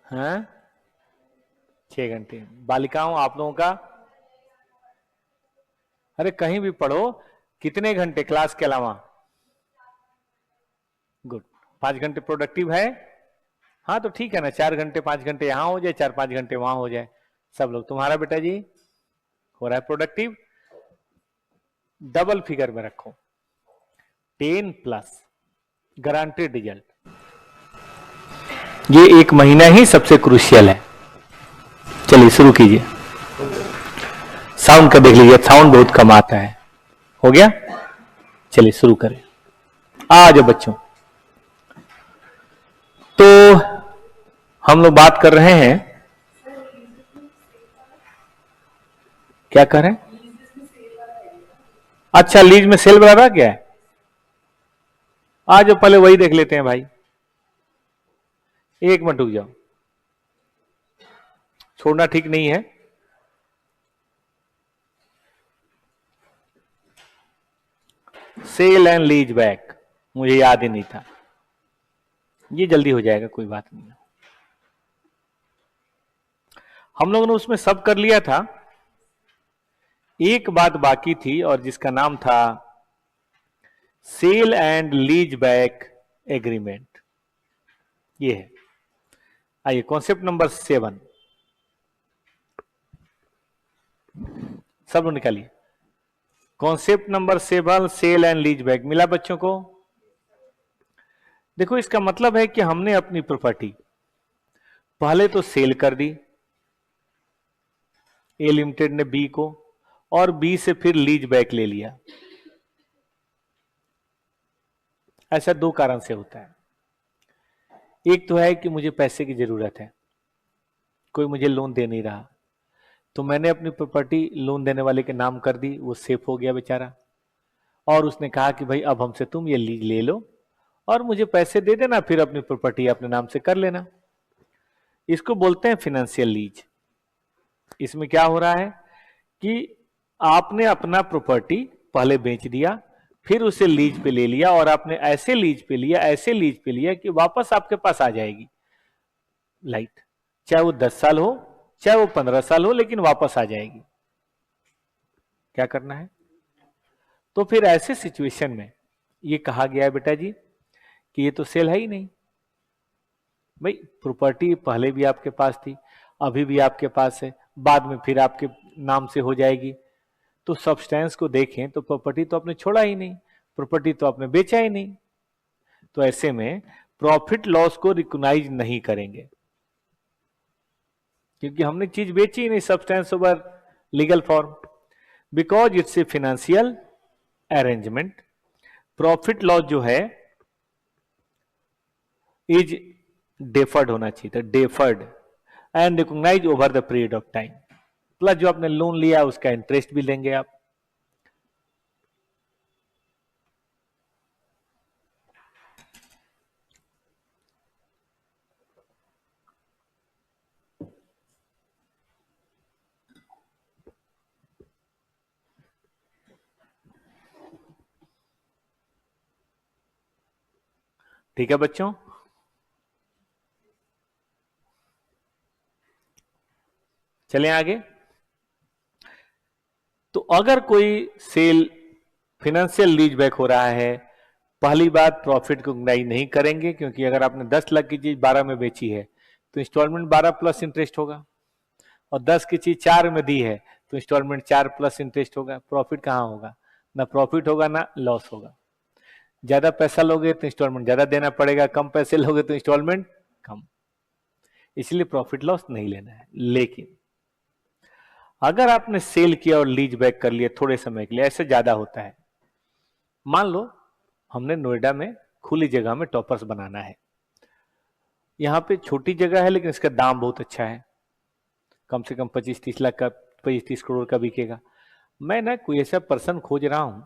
हाँ 6 घंटे। बालिकाओं आप लोगों का, अरे कहीं भी पढ़ो, कितने घंटे क्लास के अलावा? गुड। 5 घंटे प्रोडक्टिव है। हाँ तो ठीक है ना, 4 घंटे 5 घंटे यहां हो जाए, 4-5 घंटे वहां हो जाए। सब लोग, तुम्हारा बेटा जी हो रहा है प्रोडक्टिव। डबल फिगर में रखो, 10+, गारंटेड रिजल्ट। ये एक महीना ही सबसे क्रूशियल है। चलिए शुरू कीजिए। साउंड का देख लीजिए, साउंड बहुत कम आता है। हो गया, चलिए शुरू करें। आ जाओ बच्चों। तो हम लोग बात कर रहे हैं, क्या कर रहे हैं? अच्छा, लीज में सेल वाला क्या है? आ जाओ पहले वही देख लेते हैं भाई। 1 मिनट रुक जाओ, छोड़ना ठीक नहीं है। सेल एंड लीज बैक, मुझे याद ही नहीं था। ये जल्दी हो जाएगा, कोई बात नहीं। हम लोगों ने उसमें सब कर लिया था, एक बात बाकी थी, और जिसका नाम था sale and lease back agreement. ये है। आइए कॉन्सेप्ट नंबर 7, सब लोग निकालिए। Concept number 7, sale and lease back. मिला बच्चों को? देखो इसका मतलब है कि हमने अपनी प्रॉपर्टी पहले तो सेल कर दी, ए लिमिटेड ने बी को, और बी से फिर लीज बैक ले लिया। ऐसा दो कारण से होता है। एक तो है कि मुझे पैसे की जरूरत है, कोई मुझे लोन दे नहीं रहा, तो मैंने अपनी प्रॉपर्टी लोन देने वाले के नाम कर दी, वो सेफ हो गया बेचारा, और उसने कहा कि भाई अब हमसे तुम ये लीज ले लो और मुझे पैसे दे देना, फिर अपनी प्रॉपर्टी अपने नाम से कर लेना। इसको बोलते हैं फाइनेंशियल लीज। इसमें क्या हो रहा है कि आपने अपना प्रॉपर्टी पहले बेच दिया, फिर उसे लीज पे ले लिया, और आपने ऐसे लीज पे लिया, ऐसे लीज पे लिया कि वापस आपके पास आ जाएगी लाइट, चाहे वो 10 साल हो, चाहे वो 15 साल हो, लेकिन वापस आ जाएगी। क्या करना है? तो फिर ऐसे सिचुएशन में ये कहा गया है बेटा जी कि ये तो सेल है ही नहीं। भाई प्रॉपर्टी पहले भी आपके पास थी, अभी भी आपके पास है, बाद में फिर आपके नाम से हो जाएगी। तो सब्सटेंस को देखें तो प्रॉपर्टी तो आपने छोड़ा ही नहीं, प्रॉपर्टी तो आपने बेचा ही नहीं। तो ऐसे में प्रॉफिट लॉस को रिकॉग्नाइज नहीं करेंगे, क्योंकि हमने चीज बेची ही नहीं, substance over legal form, because it's a financial arrangement. Profit loss जो है इज डेफर्ड होना चाहिए था, deferred and recognise over the period of time. Plus जो आपने लोन लिया उसका इंटरेस्ट भी लेंगे आप। ठीक है बच्चों, चलें आगे। तो अगर कोई सेल फाइनेंशियल लीज बैक हो रहा है, पहली बात प्रॉफिट को रिकॉग्नाइज नहीं करेंगे, क्योंकि अगर आपने 10 लाख की चीज 12 में बेची है तो इंस्टॉलमेंट 12 प्लस इंटरेस्ट होगा, और 10 की चीज 4 में दी है तो इंस्टॉलमेंट 4 प्लस इंटरेस्ट होगा। प्रॉफिट कहां होगा? ना प्रॉफिट होगा ना लॉस होगा। ज्यादा पैसा लोगे तो इंस्टॉलमेंट ज्यादा देना पड़ेगा, कम पैसे लोगे तो इंस्टॉलमेंट कम। इसलिए प्रॉफिट लॉस नहीं लेना है। लेकिन अगर आपने सेल किया और लीज बैक कर लिया थोड़े समय के लिए, ऐसे ज्यादा होता है। मान लो हमने नोएडा में खुली जगह में टॉपर्स बनाना है, यहाँ पे छोटी जगह है लेकिन इसका दाम बहुत अच्छा है, कम से कम 25-30 लाख का, 25-30 करोड़ का बिकेगा। मैं ना कोई ऐसा पर्सन खोज रहा हूं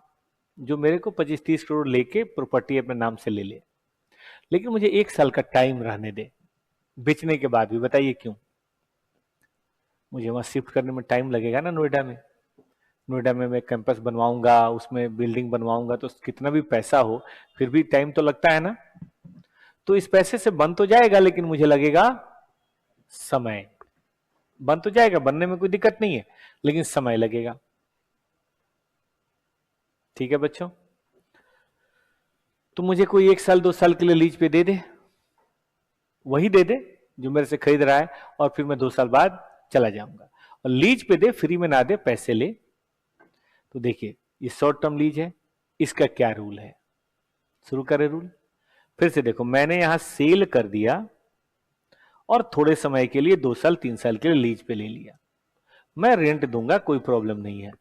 जो मेरे को 25-30 करोड़ लेके प्रॉपर्टी अपने नाम से ले ले, लेकिन मुझे 1 साल का टाइम रहने दे बेचने के बाद भी। बताइए क्यों? मुझे वहां शिफ्ट करने में टाइम लगेगा ना। नोएडा में, नोएडा में मैं कैंपस बनवाऊंगा, उसमें बिल्डिंग बनवाऊंगा, तो कितना भी पैसा हो फिर भी टाइम तो लगता है ना। तो इस पैसे से बन तो जाएगा, लेकिन मुझे लगेगा समय। बन तो जाएगा, बनने में कोई दिक्कत नहीं है, लेकिन समय लगेगा। ठीक है बच्चों, तो मुझे कोई 1 साल 2 साल के लिए लीज पे दे दे, वही दे दे जो मेरे से खरीद रहा है, और फिर मैं 2 साल बाद चला जाऊंगा। और लीज पे दे, फ्री में ना दे, पैसे ले। तो देखिए ये शॉर्ट टर्म लीज है, इसका क्या रूल है, शुरू करें रूल। फिर से देखो, मैंने यहां सेल कर दिया और थोड़े समय के लिए 2 साल 3 साल के लिए लीज पे ले लिया, मैं रेंट दूंगा, कोई प्रॉब्लम नहीं है।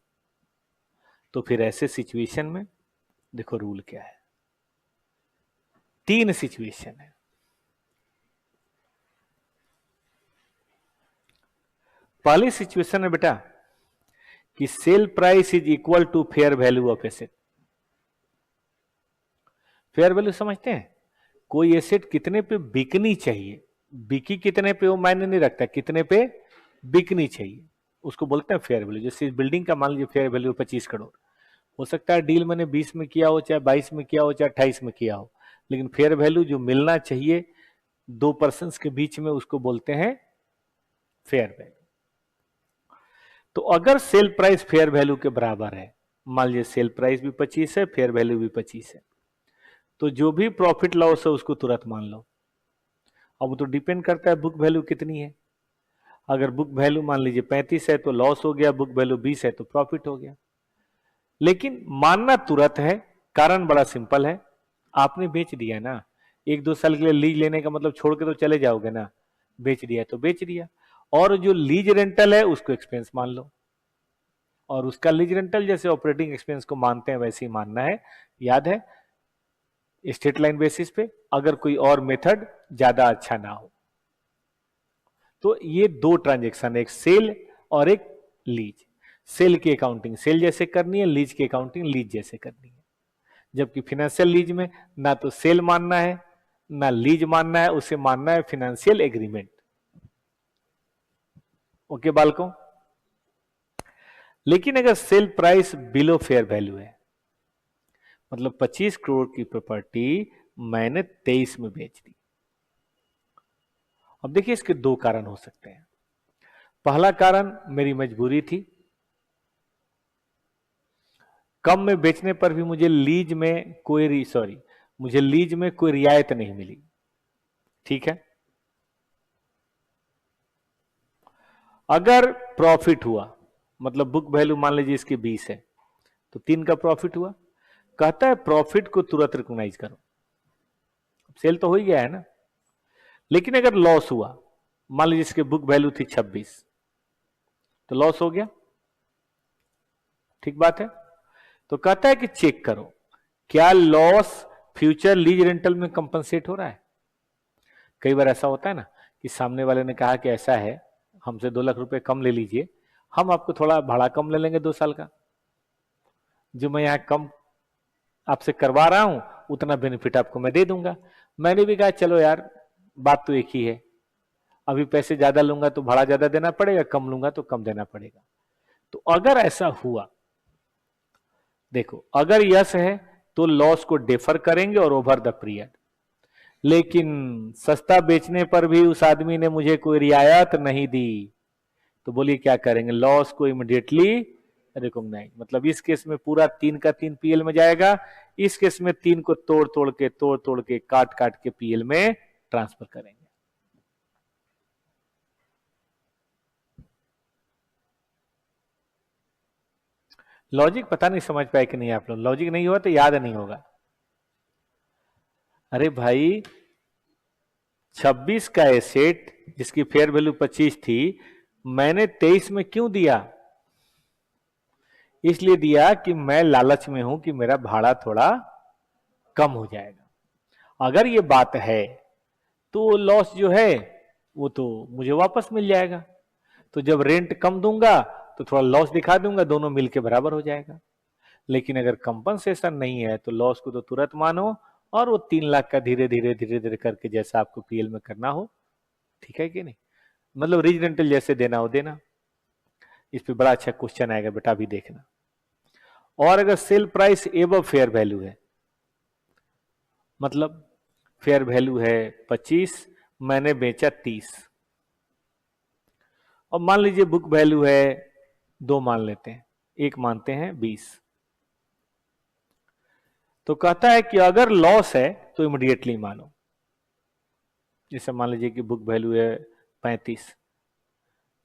तो फिर ऐसे सिचुएशन में देखो रूल क्या है, 3 सिचुएशन है। पहली सिचुएशन है बेटा कि sale price is equal to fair value of asset. Fair value समझते हैं, कोई एसेट कितने पे बिकनी चाहिए, बिकी कितने पे वो मायने नहीं रखता, कितने पे बिकनी चाहिए, उसको बोलते हैं फेयर वैल्यू। जैसे इस बिल्डिंग का मान लीजिए फेयर वैल्यू 25 करोड़, हो सकता है डील मैंने 20 में किया हो, चाहे 22 में किया हो, चाहे 28 में किया हो, लेकिन फेयर वैल्यू जो मिलना चाहिए 2 पर्सन्स के बीच में, उसको बोलते हैं फेयर वैल्यू। तो अगर सेल प्राइस फेयर वैल्यू के बराबर है, मान लीजिए सेल प्राइस भी 25 है, फेयर वैल्यू भी 25 है, तो जो भी प्रॉफिट लॉस है उसको तुरंत मान लो। अब वो तो डिपेंड करता है बुक वैल्यू कितनी है। अगर बुक वैल्यू मान लीजिए 35 है तो लॉस हो गया, बुक वैल्यू 20 है तो प्रॉफिट हो गया। लेकिन मानना तुरंत है, कारण बड़ा सिंपल है, आपने बेच दिया ना। 1-2 साल के लिए लीज लेने का मतलब छोड़ के तो चले जाओगे ना, बेच दिया तो बेच दिया। और जो लीज रेंटल है उसको एक्सपेंस मान लो, और उसका लीज रेंटल जैसे ऑपरेटिंग एक्सपेंस को मानते हैं वैसे ही मानना है, याद है, स्ट्रेट लाइन बेसिस पे, अगर कोई और मेथड ज्यादा अच्छा ना हो। तो ये 2 ट्रांजेक्शन, एक सेल और एक लीज। सेल की अकाउंटिंग सेल जैसे करनी है, लीज की अकाउंटिंग लीज जैसे करनी है। जबकि फाइनेंशियल लीज में ना तो सेल मानना है ना लीज मानना है, उसे मानना है फाइनेंशियल एग्रीमेंट। ओके बालकों, लेकिन अगर sale price below fair value है, मतलब 25 करोड़ की प्रॉपर्टी मैंने 23 में बेच दी। अब देखिए इसके 2 कारण हो सकते हैं। पहला कारण मेरी मजबूरी थी, कम में बेचने पर भी मुझे लीज में मुझे लीज में कोई रियायत नहीं मिली। ठीक है, अगर प्रॉफिट हुआ, मतलब बुक वैल्यू मान लीजिए इसकी 20 है, तो 3 का प्रॉफिट हुआ, कहता है प्रॉफिट को तुरंत रिकॉग्नाइज करो, सेल तो हो ही गया है ना। लेकिन अगर लॉस हुआ, मान लीजिए इसकी बुक वैल्यू थी 26, तो लॉस हो गया, ठीक बात है। तो कहता है कि चेक करो क्या लॉस फ्यूचर लीज रेंटल में कंपनसेट हो रहा है। कई बार ऐसा होता है ना कि सामने वाले ने कहा कि ऐसा है, हमसे 2 लाख रुपए कम ले लीजिए, हम आपको थोड़ा भाड़ा कम ले लेंगे 2 साल का, जो मैं यहां कम आपसे करवा रहा हूं उतना बेनिफिट आपको मैं दे दूंगा। मैंने भी कहा चलो यार, बात तो एक ही है, अभी पैसे ज्यादा लूंगा तो भाड़ा ज्यादा देना पड़ेगा, कम लूंगा तो कम देना पड़ेगा। तो अगर ऐसा हुआ, देखो अगर यस है तो लॉस को डिफर करेंगे और ओवर द पीरियड। लेकिन सस्ता बेचने पर भी उस आदमी ने मुझे कोई रियायत नहीं दी, तो बोलिए क्या करेंगे, लॉस को इमीडिएटली रिकॉग्नाइज। मतलब इस केस में पूरा 3 का 3 पीएल में जाएगा, इस केस में 3 को तोड़ तोड़ के काट काट के पीएल में ट्रांसफर करेंगे। लॉजिक पता नहीं समझ पाए कि नहीं आप लोग, लॉजिक नहीं हुआ तो याद नहीं होगा। अरे भाई 26 का एसेट जिसकी फेयर वैल्यू 25 थी, मैंने 23 में क्यों दिया, इसलिए दिया कि मैं लालच में हूं कि मेरा भाड़ा थोड़ा कम हो जाएगा। अगर ये बात है तो लॉस जो है वो तो मुझे वापस मिल जाएगा। तो जब रेंट कम दूंगा तो थोड़ा लॉस दिखा दूंगा, दोनों मिलके बराबर हो जाएगा। लेकिन अगर कंपनसेशन नहीं है तो लॉस को तो तुरंत मानो, और वो 3 लाख का धीरे धीरे करके जैसा आपको पीएल में करना हो, ठीक है कि नहीं, मतलब रीज रेंटल जैसे देना हो देना। इस पे बड़ा अच्छा क्वेश्चन आएगा बेटा, अभी देखना। और अगर sale price above fair value है, मतलब फेयर वैल्यू है 25, मैंने बेचा 30, और मान लीजिए बुक वैल्यू है 2 मान लेते हैं, एक मानते हैं 20। तो कहता है कि अगर लॉस है तो इमीडिएटली मानो। जैसे मान लीजिए कि बुक वैल्यू है 35,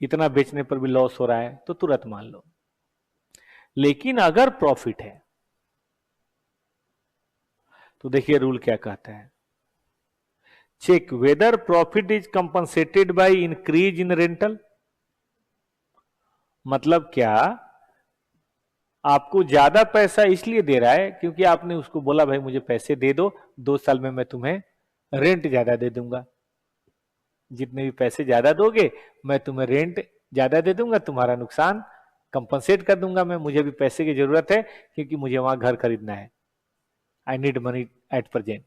इतना बेचने पर भी लॉस हो रहा है तो तुरंत मान लो। लेकिन अगर प्रॉफिट है तो देखिए रूल क्या कहता है, check whether profit is compensated by increase in rental. मतलब क्या, आपको ज्यादा पैसा इसलिए दे रहा है क्योंकि आपने उसको बोला भाई मुझे पैसे दे दो, 2 साल में मैं तुम्हें रेंट ज्यादा दे दूंगा, जितने भी पैसे ज्यादा दोगे मैं तुम्हें रेंट ज्यादा दे दूंगा, तुम्हारा नुकसान कंपनसेट कर दूंगा मैं, मुझे भी पैसे की जरूरत है क्योंकि मुझे वहां घर खरीदना है, I need money at present.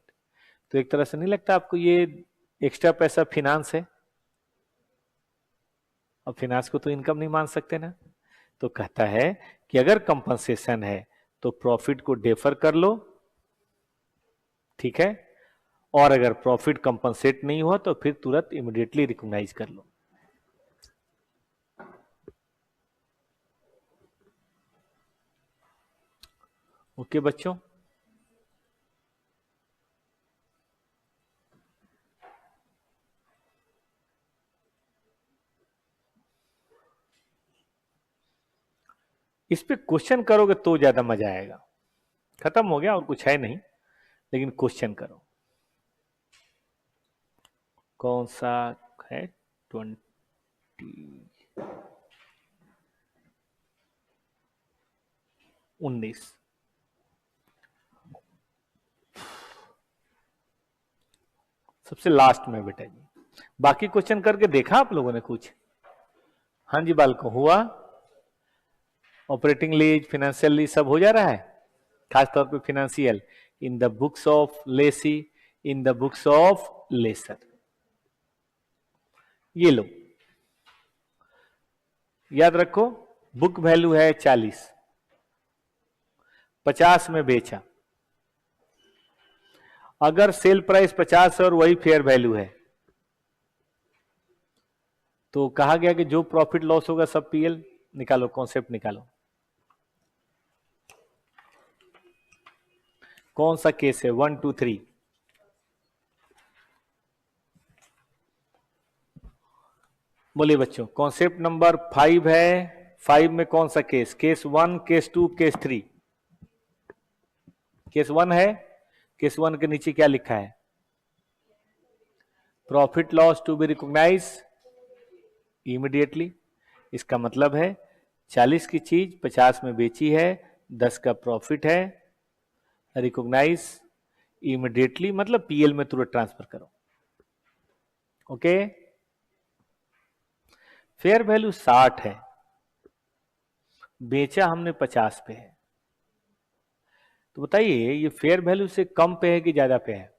तो एक तरह से नहीं लगता आपको ये एक्स्ट्रा पैसा फिनांस है? अब फिनांस को तो इनकम नहीं मान सकते ना। तो कहता है कि अगर कंपनसेशन है तो प्रॉफिट को डेफर कर लो, ठीक है, और अगर प्रॉफिट कंपनसेट नहीं हुआ तो फिर तुरंत इमीडिएटली रिकॉग्नाइज कर लो। ओके बच्चों, इस पे क्वेश्चन करोगे तो ज्यादा मजा आएगा। खत्म हो गया और कुछ है नहीं, लेकिन क्वेश्चन करो। कौन सा है? 19। सबसे लास्ट में बेटा जी, बाकी क्वेश्चन करके देखा आप लोगों ने कुछ? हाँ जी बालको, हुआ? ऑपरेटिंग लीज, फाइनेंशियल लीज सब हो जा रहा है, खासतौर पे financial, in the books of lessee, in the books of lessor. ये लो, याद रखो, बुक वैल्यू है 40, 50 में बेचा। अगर सेल प्राइस 50 है और वही फेयर वैल्यू है तो कहा गया कि जो प्रॉफिट लॉस होगा सब पीएल। निकालो, कॉन्सेप्ट निकालो। कौन सा केस है? 1 2 3। बोलिए बच्चों, कॉन्सेप्ट नंबर 5 है। 5 में कौन सा case? Case 1, case 2, case 3। Case 1 है, केस 1 के नीचे क्या लिखा है? Profit loss to be recognise immediately. इसका मतलब है 40 की चीज 50 में बेची है, 10 का प्रॉफिट है, रिकॉग्नाइज इमीडिएटली मतलब पीएल में तुरंत ट्रांसफर करो। ओके। फेयर वैल्यू 60 है, बेचा हमने 50 पे है, तो बताइए ये फेयर वैल्यू से कम पे है कि ज्यादा पे है?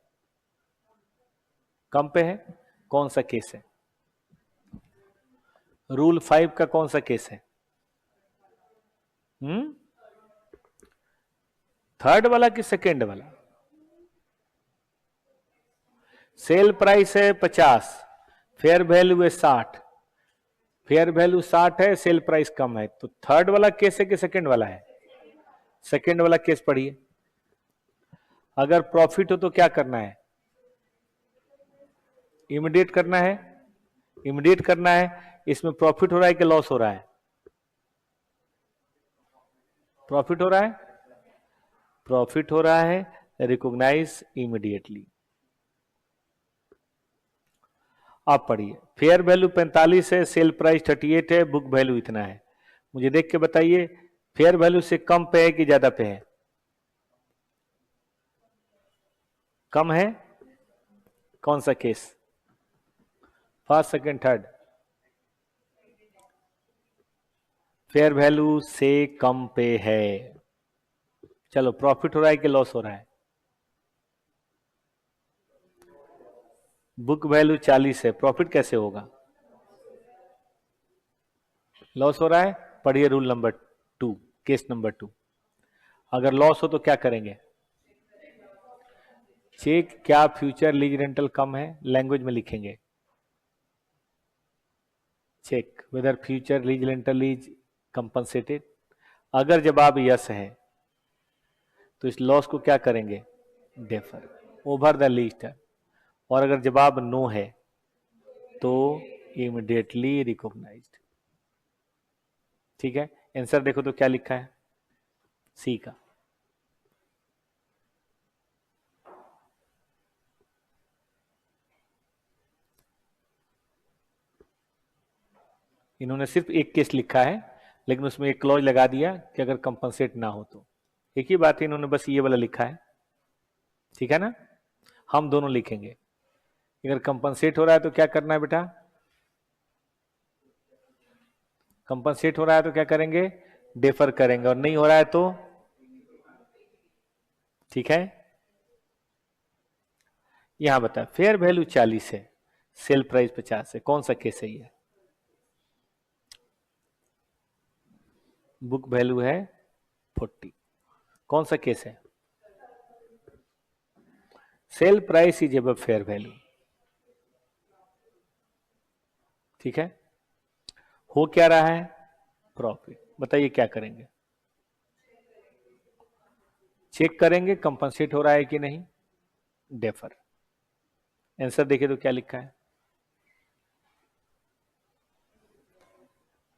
कम पे है। कौन सा केस है? रूल 5 का कौन सा केस है? थर्ड वाला कि सेकेंड वाला? सेल प्राइस है 50, फेयर वैल्यू है 60, फेयर वैल्यू 60 है, सेल प्राइस कम है, तो थर्ड वाला केस है कि सेकेंड वाला है? सेकेंड वाला केस पढ़िए। अगर प्रॉफिट हो तो क्या करना है? इमीडिएट करना है। इमीडिएट करना है। इसमें प्रॉफिट हो रहा है कि लॉस हो रहा है? प्रॉफिट हो रहा है। प्रॉफिट हो रहा है, रिकॉग्नाइज इमीडिएटली। आप पढ़िए, फेयर वैल्यू 45 है, सेल प्राइस 38 है, बुक वैल्यू इतना है। मुझे देख के बताइए फेयर वैल्यू से कम पे है कि ज्यादा पे है? कम है। कौन सा case? First, second, third? Fair value से कम पे है। चलो, प्रॉफिट हो रहा है कि लॉस हो रहा है? बुक वैल्यू 40 है, प्रॉफिट कैसे होगा? लॉस हो रहा है। पढ़िए रूल नंबर 2, केस नंबर 2। अगर लॉस हो तो क्या करेंगे? चेक क्या फ्यूचर लीज रेंटल कम है, लैंग्वेज में लिखेंगे। Check whether future lease rental lease compensated. अगर जवाब यस है तो इस लॉस को क्या करेंगे, defer over the lease term. और अगर जवाब नो है तो इमीडिएटली रिकॉग्नाइज्ड। ठीक है, आंसर देखो तो क्या लिखा है सी का। इन्होंने सिर्फ एक केस लिखा है, लेकिन उसमें एक क्लॉज लगा दिया कि अगर कंपनसेट ना हो तो। एक ही बात है, इन्होंने बस ये वाला लिखा है। ठीक है ना, हम दोनों लिखेंगे। अगर कंपनसेट हो रहा है तो क्या करना है बेटा, कंपनसेट हो रहा है तो क्या करेंगे, डेफर करेंगे, और नहीं हो रहा है तो ठीक है। यहां बता फेयर वैल्यू 40 है, सेल प्राइस 50 है, कौन सा केस है ये। बुक वैल्यू है 40, कौन सा केस है, cell price is above fair value. ठीक है, हो क्या रहा है, प्रॉफिट। बताइए क्या करेंगे, चेक करेंगे कंपनसेट हो रहा है कि नहीं, डेफर। आंसर देखिए तो क्या लिखा है,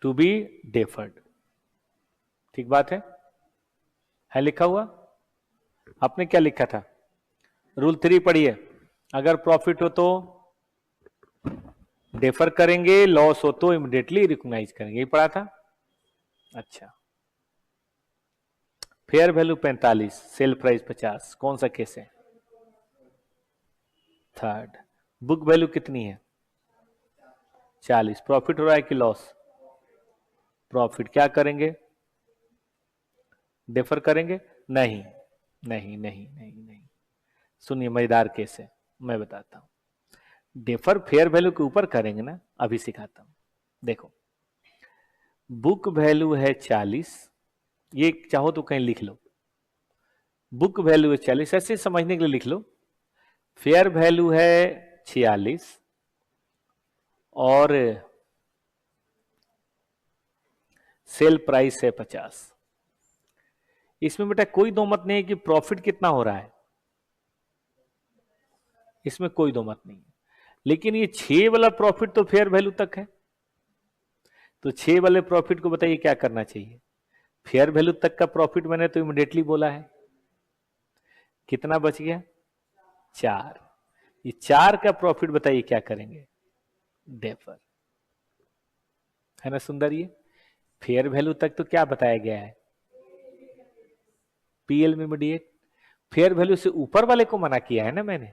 टू बी डेफर्ड। ठीक बात है लिखा हुआ। आपने क्या लिखा था, रूल 3 पढ़िए, अगर प्रॉफिट हो तो डेफर करेंगे, लॉस हो तो इमीडिएटली रिकॉग्नाइज करेंगे, ये पढ़ा था। अच्छा, फेयर वैल्यू 45, सेल प्राइस 50, कौन सा केस है, थर्ड। बुक वैल्यू कितनी है 40, प्रॉफिट हो रहा है कि लॉस, प्रॉफिट। क्या करेंगे, डेफर करेंगे, नहीं नहीं नहीं नहीं नहीं। सुनिए मजेदार केस है, मैं बताता हूं। डेफर फेयर वैल्यू के ऊपर करेंगे ना, अभी सिखाता हूं। देखो बुक वैल्यू है 40, ये चाहो तो कहीं लिख लो, बुक वैल्यू है 40, ऐसे समझने के लिए लिख लो। फेयर वैल्यू है 46 और सेल प्राइस है 50। इसमें बेटा कोई दो मत नहीं है कि प्रॉफिट कितना हो रहा है, इसमें कोई दो मत नहीं है। लेकिन ये 6 वाला प्रॉफिट तो फेयर वैल्यू तक है, तो 6 वाले प्रॉफिट को बताइए क्या करना चाहिए, फेयर वैल्यू तक का प्रॉफिट मैंने तो इमीडिएटली बोला है, कितना बच गया 4। ये 4 का प्रॉफिट बताइए क्या करेंगे, डेफर। है ना सुंदर, ये फेयर वैल्यू तक तो क्या बताया गया है, पीएल में इमीडिएट। फेयर वैल्यू से ऊपर वाले को मना किया है ना मैंने,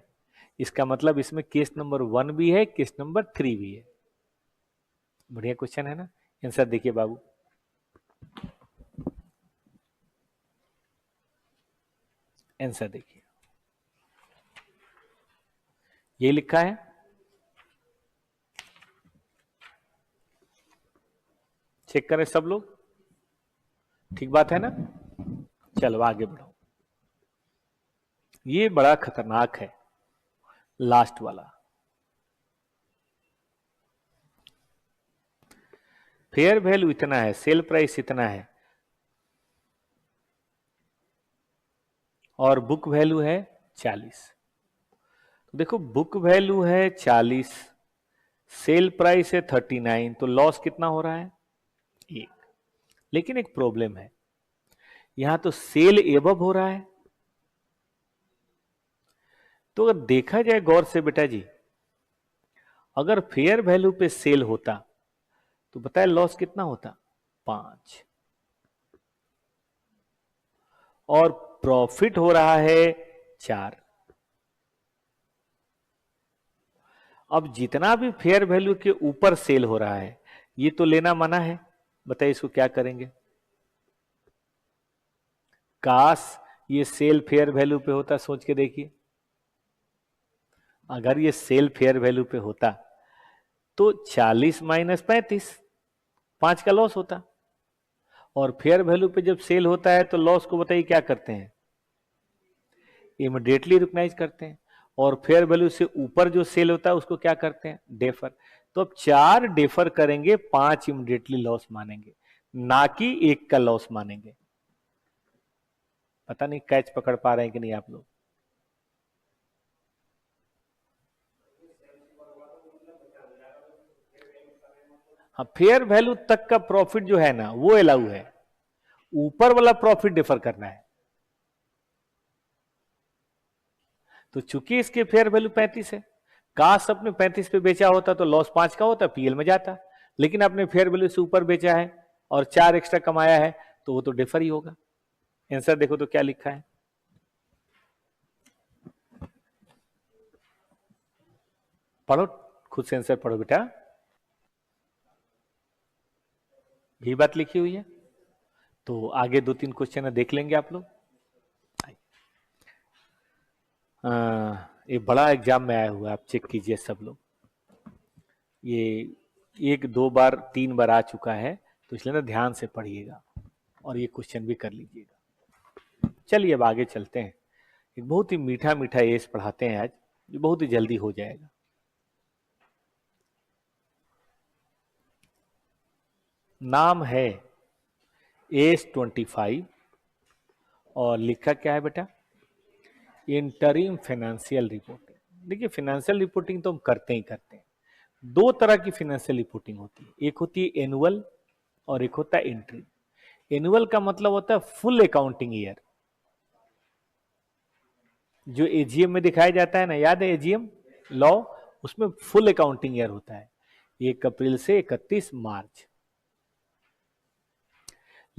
इसका मतलब इसमें केस नंबर 1 भी है, केस नंबर 3 भी है। बढ़िया क्वेश्चन है ना। आंसर देखिए बाबू, आंसर देखिए ये लिखा है, चेक करें सब लोग, ठीक बात है ना। चलो आगे बढ़ो, ये बड़ा खतरनाक है लास्ट वाला। फेयर वैल्यू इतना है, सेल प्राइस इतना है, और बुक वैल्यू है 40। तो देखो बुक वैल्यू है 40, सेल प्राइस है 39, तो लॉस कितना हो रहा है 1। लेकिन एक प्रॉब्लम है, यहां तो सेल एबव हो रहा है। तो अगर देखा जाए गौर से बेटा जी, अगर फेयर वैल्यू पे सेल होता तो बताए लॉस कितना होता 5, और प्रॉफिट हो रहा है 4। अब जितना भी फेयर वैल्यू के ऊपर सेल हो रहा है ये तो लेना मना है, बताइए इसको क्या करेंगे। काश ये सेल फेयर वैल्यू पे होता, सोच के देखिए, अगर ये सेल फेयर वैल्यू पे होता तो 40 माइनस 35, 5 का लॉस होता। और फेयर वैल्यू पे जब सेल होता है तो लॉस को बताइए क्या करते हैं, इमीडिएटली रिकॉग्नाइज करते हैं। और फेयर वैल्यू से ऊपर जो सेल होता है उसको क्या करते हैं, डेफर। तो अब 4 डेफर करेंगे, 5 इमीडिएटली लॉस मानेंगे, ना कि एक का लॉस मानेंगे। पता नहीं कैच पकड़ पा रहे हैं कि नहीं आप लोग। हाँ, फेयर वैल्यू तक का प्रॉफिट जो है ना वो अलाउ है, ऊपर वाला प्रॉफिट डिफर करना है। तो चूंकि इसके फेयर वैल्यू 35 है, काश अपने 35 पे बेचा होता तो लॉस 5 का होता, पीएल में जाता, लेकिन आपने फेयर वैल्यू से ऊपर बेचा है और 4 एक्स्ट्रा कमाया है तो वो तो डिफर ही होगा। आंसर देखो तो क्या लिखा है, पढ़ो, खुद से आंसर पढ़ो बेटा, यही बात लिखी हुई है। तो आगे 2-3 क्वेश्चन देख लेंगे आप लोग। ये बड़ा एग्जाम में आया हुआ है, आप चेक कीजिए सब लोग। ये 1-2 बार 3 बार आ चुका है, तो इसलिए ना ध्यान से पढ़िएगा और ये क्वेश्चन भी कर लीजिएगा। चलिए अब आगे चलते हैं। एक बहुत ही मीठा मीठा एस पढ़ाते हैं आज, जो बहुत ही जल्दी हो जाएगा। नाम है AS25 और लिखा क्या है बेटा, इंटरिम फाइनेंशियल रिपोर्टिंग। देखिए फाइनेंशियल रिपोर्टिंग तो हम करते ही करते हैं। 2 तरह की फाइनेंशियल रिपोर्टिंग होती है, एक होती है एनुअल और एक होता है इंट्री। एनुअल का मतलब होता है फुल अकाउंटिंग ईयर, जो एजीएम में दिखाया जाता है ना, याद है एजीएम लॉ, उसमें फुल अकाउंटिंग ईयर होता है 1 अप्रैल से 31 मार्च।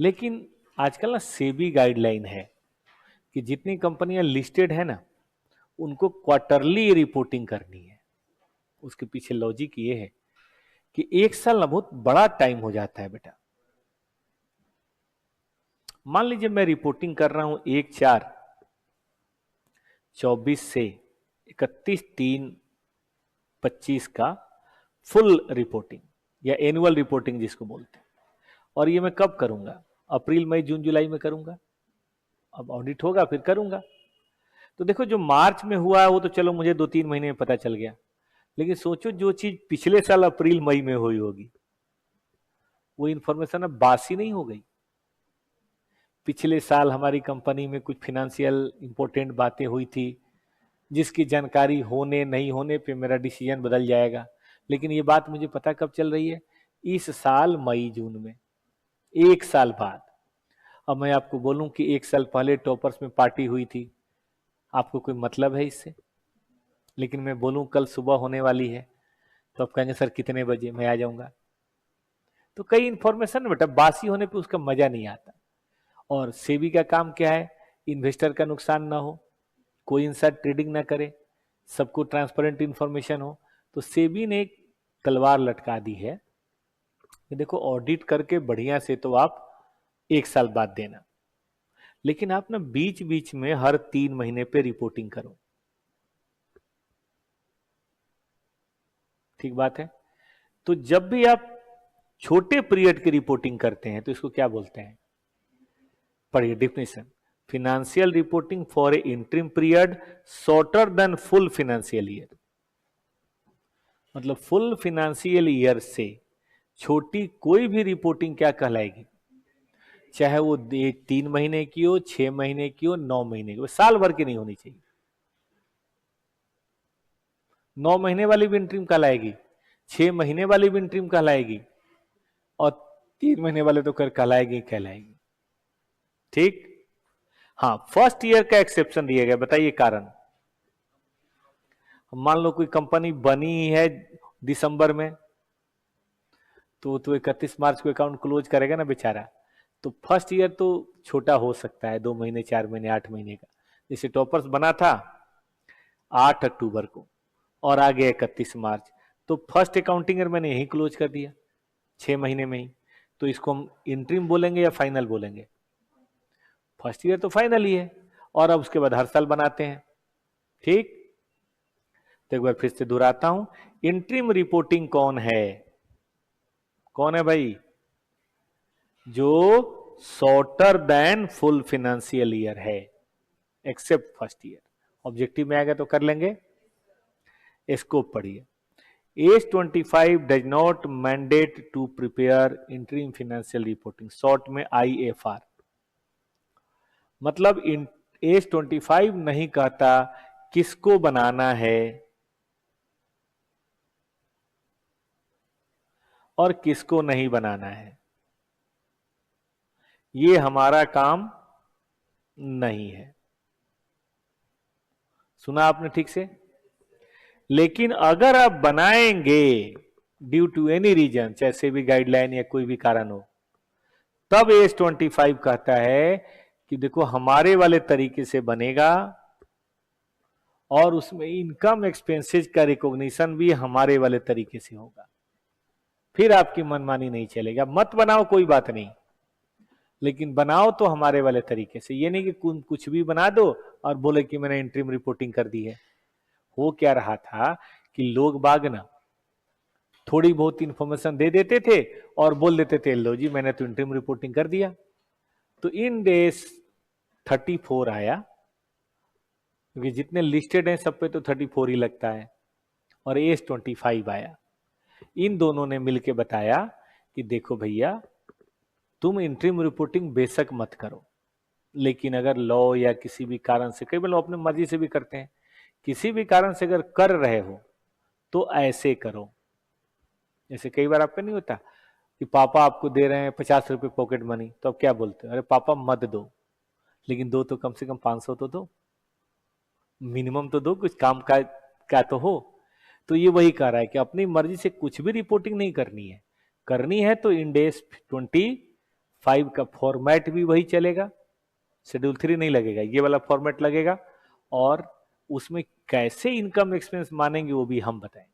लेकिन आजकल ना सेबी गाइडलाइन है कि जितनी कंपनियां लिस्टेड है ना उनको क्वार्टरली रिपोर्टिंग करनी है। उसके पीछे लॉजिक ये है कि 1 साल ना बहुत बड़ा टाइम हो जाता है बेटा। मान लीजिए मैं रिपोर्टिंग कर रहा हूं 1/4/24 से 31/3/25 का फुल रिपोर्टिंग या एनुअल रिपोर्टिंग जिसको बोलते हैं, और ये मैं कब करूंगा, अप्रैल मई जून जुलाई में करूंगा। अब ऑडिट होगा फिर करूंगा। तो देखो जो मार्च में हुआ है वो तो चलो मुझे 2-3 महीने में पता चल गया, लेकिन सोचो जो चीज पिछले साल अप्रैल मई में हुई होगी, वो इंफॉर्मेशन अब बासी नहीं हो गई। पिछले साल हमारी कंपनी में कुछ फाइनेंशियल इंपॉर्टेंट बातें हुई थी जिसकी जानकारी होने नहीं होने पे मेरा डिसीजन बदल जाएगा, लेकिन ये बात मुझे पता कब चल रही है, इस साल मई जून में, 1 साल बाद। अब मैं आपको बोलूं कि 1 साल पहले टॉपर्स में पार्टी हुई थी, आपको कोई मतलब है इससे? लेकिन मैं बोलूं कल सुबह होने वाली है, तो आप कहेंगे सर कितने बजे, मैं आ जाऊंगा। तो कई इंफॉर्मेशन बेटा बासी होने पे उसका मजा नहीं आता। और सेबी का काम क्या है, इन्वेस्टर का नुकसान ना हो, कोई इनसाइड ट्रेडिंग ना करे, सबको ट्रांसपेरेंट इंफॉर्मेशन हो। तो सेबी ने एक तलवार लटका दी है कि देखो ऑडिट करके बढ़िया से तो आप 1 साल बाद देना, लेकिन आप ना बीच बीच में हर 3 महीने पे रिपोर्टिंग करो। ठीक बात है। तो जब भी आप छोटे पीरियड की रिपोर्टिंग करते हैं तो इसको क्या बोलते हैं, पढ़िए definition, financial reporting for a interim period shorter than full financial year. मतलब फुल फाइनेंशियल ईयर से छोटी कोई भी रिपोर्टिंग क्या कहलाएगी, चाहे वो 3 महीने की हो, 6 महीने की हो, 9 महीने की हो, साल भर की नहीं होनी चाहिए। 9 महीने वाली भी इंटरिम कहलाएगी, 6 महीने वाली भी इंटरिम कहलाएगी, और 3 महीने वाले तो कर कहलाएगी कहलाएगी। ठीक। हाँ, फर्स्ट ईयर का एक्सेप्शन दिया गया, बताइए कारण। मान लो कोई कंपनी बनी है दिसंबर में, तो 31 मार्च को अकाउंट क्लोज करेगा ना बेचारा, तो फर्स्ट ईयर तो छोटा हो सकता है, 2 महीने, 4 महीने, 8 महीने का। जैसे टॉपर्स बना था 8 अक्टूबर को और आ गया 31 मार्च, तो फर्स्ट अकाउंटिंग ईयर मैंने यही क्लोज कर दिया 6 महीने में ही। तो इसको हम इंट्रीम बोलेंगे या फाइनल बोलेंगे? फर्स्ट ईयर तो फाइनल ही है, और अब उसके बाद हर साल बनाते हैं। ठीक। तो एक बार फिर से दोहराता हूं, इंट्रीम रिपोर्टिंग कौन है, कौन है भाई, जो shorter than full financial year है, एक्सेप्ट फर्स्ट ईयर। ऑब्जेक्टिव में आएगा तो कर लेंगे। स्कोप पढ़िए। AS25 does not mandate to prepare interim financial reporting, short में IFR। मतलब AS25 नहीं कहता किसको बनाना है और किसको नहीं बनाना है, ये हमारा काम नहीं है। सुना आपने ठीक से? लेकिन अगर आप बनाएंगे ड्यू टू एनी रीजन, चाहे भी गाइडलाइन या कोई भी कारण हो, तब AS25 कहता है कि देखो हमारे वाले तरीके से बनेगा और उसमें इनकम एक्सपेंसेस का रिकॉग्निशन भी हमारे वाले तरीके से होगा। फिर आपकी मनमानी नहीं चलेगा। मत बनाओ कोई बात नहीं, लेकिन बनाओ तो हमारे वाले तरीके से। ये नहीं कि कुछ भी बना दो और बोले कि मैंने इंटरिम रिपोर्टिंग कर दी है। हो क्या रहा था कि लोग बाग ना थोड़ी बहुत इंफॉर्मेशन दे देते थे और बोल देते थे लो जी मैंने तो इंटरिम रिपोर्टिंग कर दिया। तो इन डेज 34 आया, क्योंकि जितने लिस्टेड हैं सब पे तो 34 ही लगता है, और AS25 आया। इन दोनों ने मिलकर बताया कि देखो भैया तुम इंटरिम रिपोर्टिंग बेशक मत करो, लेकिन अगर लॉ या किसी भी कारण से, कई बार लोग अपने मर्जी से भी करते हैं, किसी भी कारण से अगर कर रहे हो तो ऐसे करो। जैसे कई बार आपका नहीं होता कि पापा आपको दे रहे हैं 50 रुपए पॉकेट मनी, तो आप क्या बोलते हो, अरे पापा मत दो, लेकिन दो तो कम से कम 500 तो दो, मिनिमम तो दो, कुछ काम का तो हो। तो ये वही कह रहा है कि अपनी मर्जी से कुछ भी रिपोर्टिंग नहीं करनी है। करनी है तो इंडेस 25 का फॉर्मेट भी वही चलेगा, शेड्यूल 3 नहीं लगेगा, ये वाला फॉर्मेट लगेगा। और उसमें कैसे इनकम एक्सपेंस मानेंगे वो भी हम बताएंगे।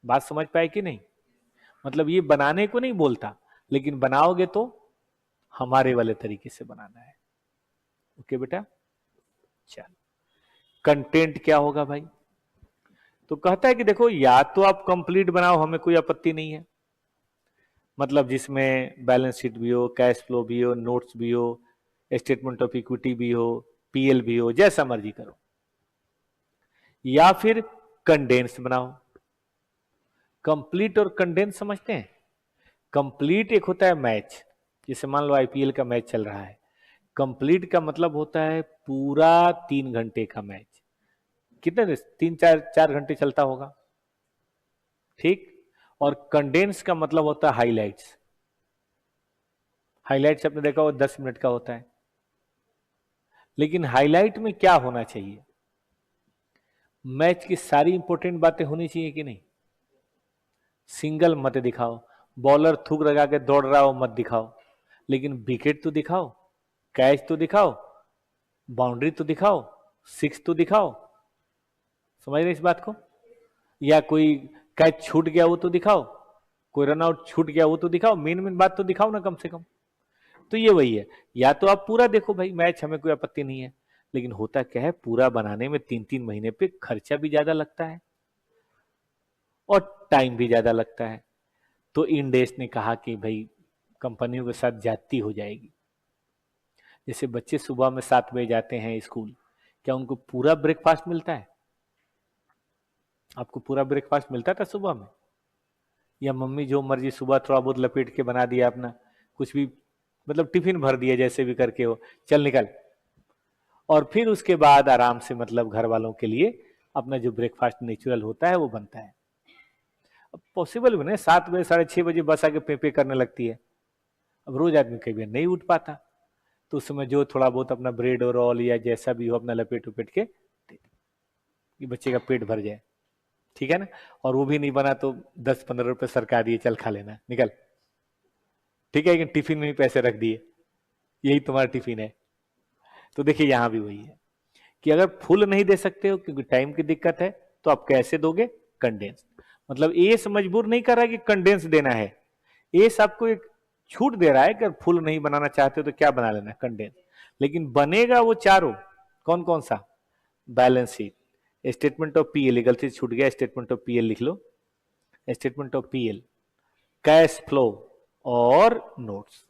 बात समझ पाए कि नहीं? मतलब ये बनाने को नहीं बोलता, लेकिन बनाओगे तो हमारे वाले तरीके से बनाना है। ओके बेटा, चल कंटेंट क्या होगा भाई? तो कहता है कि देखो या तो आप कंप्लीट बनाओ, हमें कोई आपत्ति नहीं है, मतलब जिसमें बैलेंस शीट भी हो, कैश फ्लो भी हो, नोट्स भी हो, स्टेटमेंट ऑफ इक्विटी भी हो, PL भी हो, जैसा मर्जी करो। या फिर कंडेंस बनाओ। कंप्लीट और कंडेंस समझते हैं? कंप्लीट एक होता है मैच, जैसे मान लो IPL का मैच चल रहा है, कंप्लीट का मतलब होता है पूरा 3 घंटे का मैच। कितने 3-4 घंटे चलता होगा, ठीक। और कंडेंस का मतलब होता है हाइलाइट्स। हाइलाइट्स आपने देखा वो 10 मिनट का होता है, लेकिन हाइलाइट में क्या होना चाहिए, मैच की सारी इंपॉर्टेंट बातें होनी चाहिए कि नहीं। सिंगल मत दिखाओ, बॉलर थूक लगा के दौड़ रहा हो मत दिखाओ, लेकिन विकेट तो दिखाओ, कैच तो दिखाओ, बाउंड्री तो दिखाओ, सिक्स तो दिखाओ। समझ रहे इस बात को? या कोई कैच छूट गया वो तो दिखाओ, कोई रन आउट छूट गया वो तो दिखाओ, मेन मेन बात तो दिखाओ ना कम से कम। तो ये वही है, या तो आप पूरा देखो भाई मैच, हमें कोई आपत्ति नहीं है, लेकिन होता क्या है पूरा बनाने में 3-3 महीने पे खर्चा भी ज्यादा लगता है और टाइम भी ज्यादा लगता है। तो इंडेस ने कहा कि भाई कंपनियों के साथ ज्यादती हो जाएगी। जैसे बच्चे सुबह में 7 बजे जाते हैं स्कूल, क्या उनको पूरा ब्रेकफास्ट मिलता है? आपको पूरा ब्रेकफास्ट मिलता था सुबह में? या मम्मी जो मर्जी सुबह थोड़ा बहुत लपेट के बना दिया अपना, कुछ भी मतलब टिफिन भर दिया जैसे भी करके हो, चल निकल। और फिर उसके बाद आराम से मतलब घर वालों के लिए अपना जो ब्रेकफास्ट नेचुरल होता है वो बनता है। अब पॉसिबल भी नहीं, 7 बजे 6:30 बजे बस आके पे पे करने लगती है। अब रोज आदमी कभी नहीं उठ पाता, तो उस समय जो थोड़ा बहुत अपना ब्रेड और रोल या जैसा भी हो अपना लपेट उपेट के दे दो कि बच्चे का पेट भर जाए, ठीक है ना। और वो भी नहीं बना तो 10-15 रुपए सरकार दिए, चल खा लेना निकल, ठीक है, लेकिन टिफिन में ही पैसे रख दिए, यही तुम्हारा टिफिन है। तो देखिए यहां भी वही है कि अगर फुल नहीं दे सकते हो क्योंकि टाइम की दिक्कत है, तो आप कैसे दोगे? कंडेंस। मतलब एस मजबूर नहीं कर रहा है कि कंडेंस देना है, एस आपको एक छूट दे रहा है कि अगर फुल नहीं बनाना चाहते हो तो क्या बना लेना, कंडेंस। लेकिन बनेगा वो चारों, कौन कौन सा? Balance sheet, statement of PL, गलती से छूट गया, स्टेटमेंट ऑफ PL लिख लो, statement of PL, cash flow और नोट्स,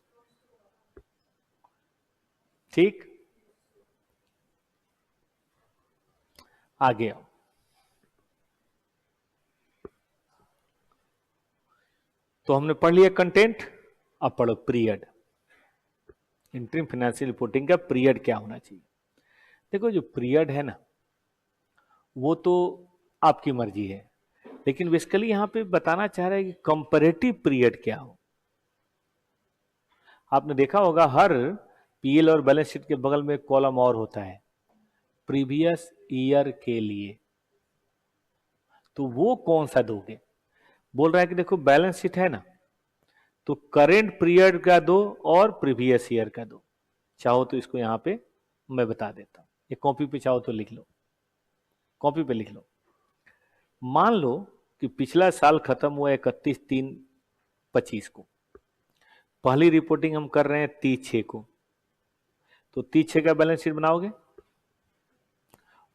ठीक। आगे आओ। तो हमने पढ़ लिया कंटेंट, अब पढ़ो पीरियड। इंटरिम फाइनेंशियल रिपोर्टिंग का पीरियड क्या होना चाहिए। देखो जो पीरियड है ना, वो तो आपकी मर्जी है, लेकिन बेसिकली यहां पे बताना चाह रहा है कि कंपैरेटिव पीरियड क्या हो। आपने देखा होगा हर पीएल और बैलेंस शीट के बगल में एक कॉलम और होता है, प्रीवियस ईयर के लिए। तो वो कौन सा दोगे? बोल रहा है कि देखो बैलेंस शीट है ना, तो करेंट पीरियड का दो और प्रीवियस ईयर का दो। चाहो तो इसको यहां पे मैं बता देता हूं, ये कॉपी पे चाहो तो लिख लो, कॉपी पे लिख लो। मान लो कि पिछला साल खत्म हुआ 31/3/25 को, पहली रिपोर्टिंग हम कर रहे हैं 30/6 को, तो 30/6 का बैलेंस शीट बनाओगे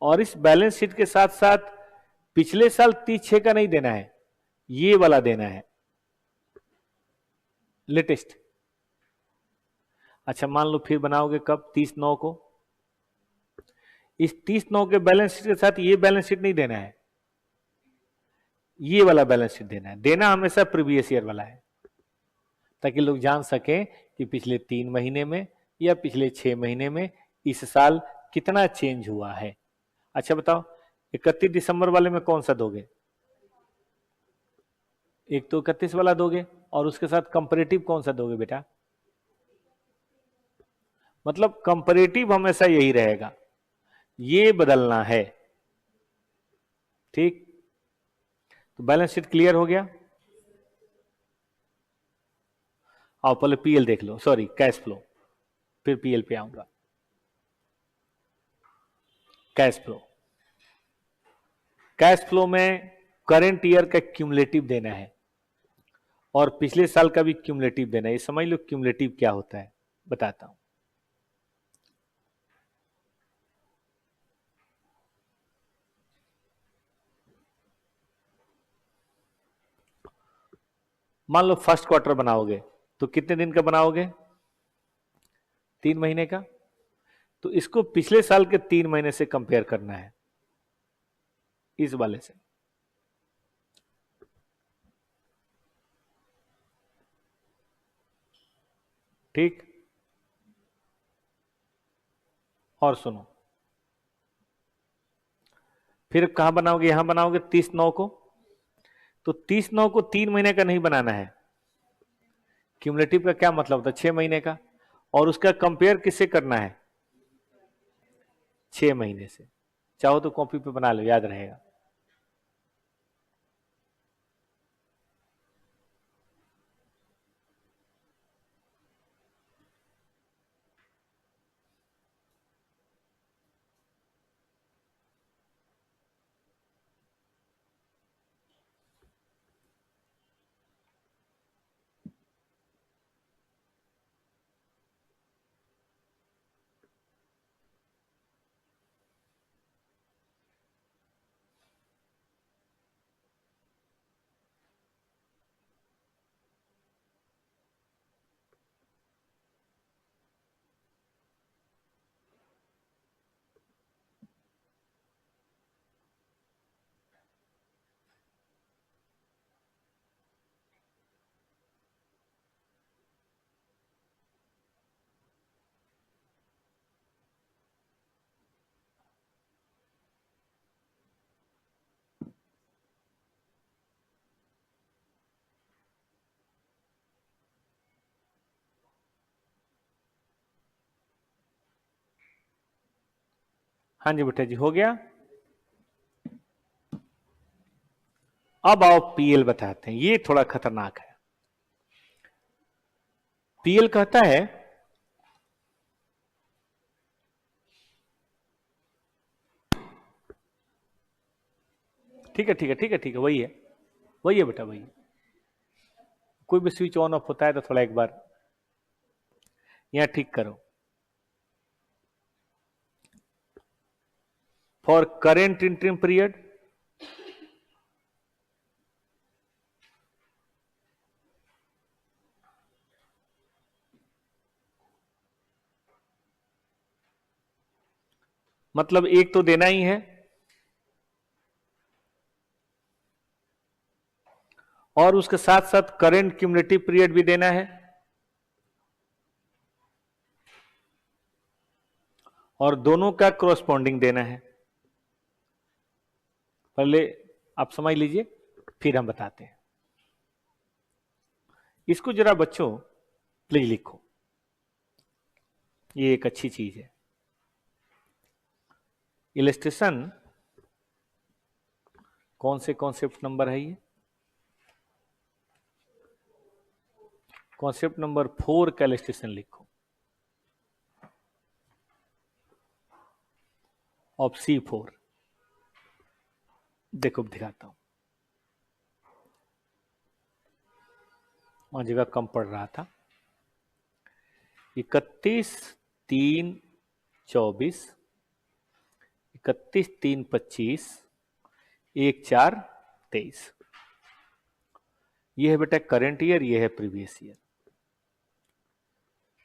और इस बैलेंस शीट के साथ साथ पिछले साल 30/6 का नहीं देना है, ये वाला देना है, लेटेस्ट। अच्छा मान लो फिर बनाओगे कब? 30/9 को। इस 30/9 के बैलेंस शीट के साथ ये बैलेंस शीट नहीं देना है, ये वाला बैलेंस शीट देना है। देना हमेशा प्रीवियस ईयर वाला है, ताकि लोग जान सकें कि पिछले 3 महीने में या पिछले 6 महीने में इस साल कितना चेंज हुआ है। अच्छा बताओ 31 दिसंबर वाले में कौन सा दोगे? एक तो 31 वाला दोगे और उसके साथ कंपैरेटिव कौन सा दोगे बेटा? मतलब कंपैरेटिव हमेशा यही रहेगा, ये बदलना है। ठीक, तो बैलेंस शीट क्लियर हो गया। आओ पहले पीएल देख लो, सॉरी कैश फ्लो, फिर पीएल पे आऊंगा। कैश फ्लो, कैश फ्लो में करंट ईयर का क्यूमुलेटिव देना है और पिछले साल का भी क्यूमुलेटिव देना है। ये समझ लो क्यूमुलेटिव क्या होता है, बताता हूं। मान लो फर्स्ट क्वार्टर बनाओगे तो कितने दिन का बनाओगे? 3 महीने का। तो इसको पिछले साल के 3 महीने से कंपेयर करना है, इस वाले से। ठीक, और सुनो, फिर कहां बनाओगे? यहां बनाओगे 30/9 को। तो 30/9 को 3 महीने का नहीं बनाना है, क्यूमुलेटिव का क्या मतलब होता है? 6 महीने का। और उसका कंपेयर किससे करना है? 6 महीने से। चाहो तो कॉपी पे बना लो, याद रहेगा। हाँ जी बेटा जी, हो गया। अब आओ पीएल बताते हैं, ये थोड़ा खतरनाक है। पीएल कहता है ठीक है ठीक है ठीक है ठीक है, वही है, वही है बेटा, वही है। कोई भी स्विच ऑन ऑफ होता है तो थोड़ा एक बार यहां ठीक करो। फॉर करेंट इंटरिम पीरियड, मतलब एक तो देना ही है, और उसके साथ साथ करंट क्यूमुलेटिव पीरियड भी देना है, और दोनों का कॉरस्पॉन्डिंग देना है। पहले आप समझ लीजिए, फिर हम बताते हैं। इसको जरा बच्चों प्लीज लिखो, ये एक अच्छी चीज है। इलस्ट्रेशन कौन से कॉन्सेप्ट नंबर है ये? कॉन्सेप्ट नंबर 4 का इलस्ट्रेशन लिखो, ऑफ C4। देखो दिखाता हूं, वहां जगह कम पड़ रहा था। 31/3/24, 31/3/25, 1/4/23। ये है बेटा करंट ईयर, ये है प्रीवियस ईयर।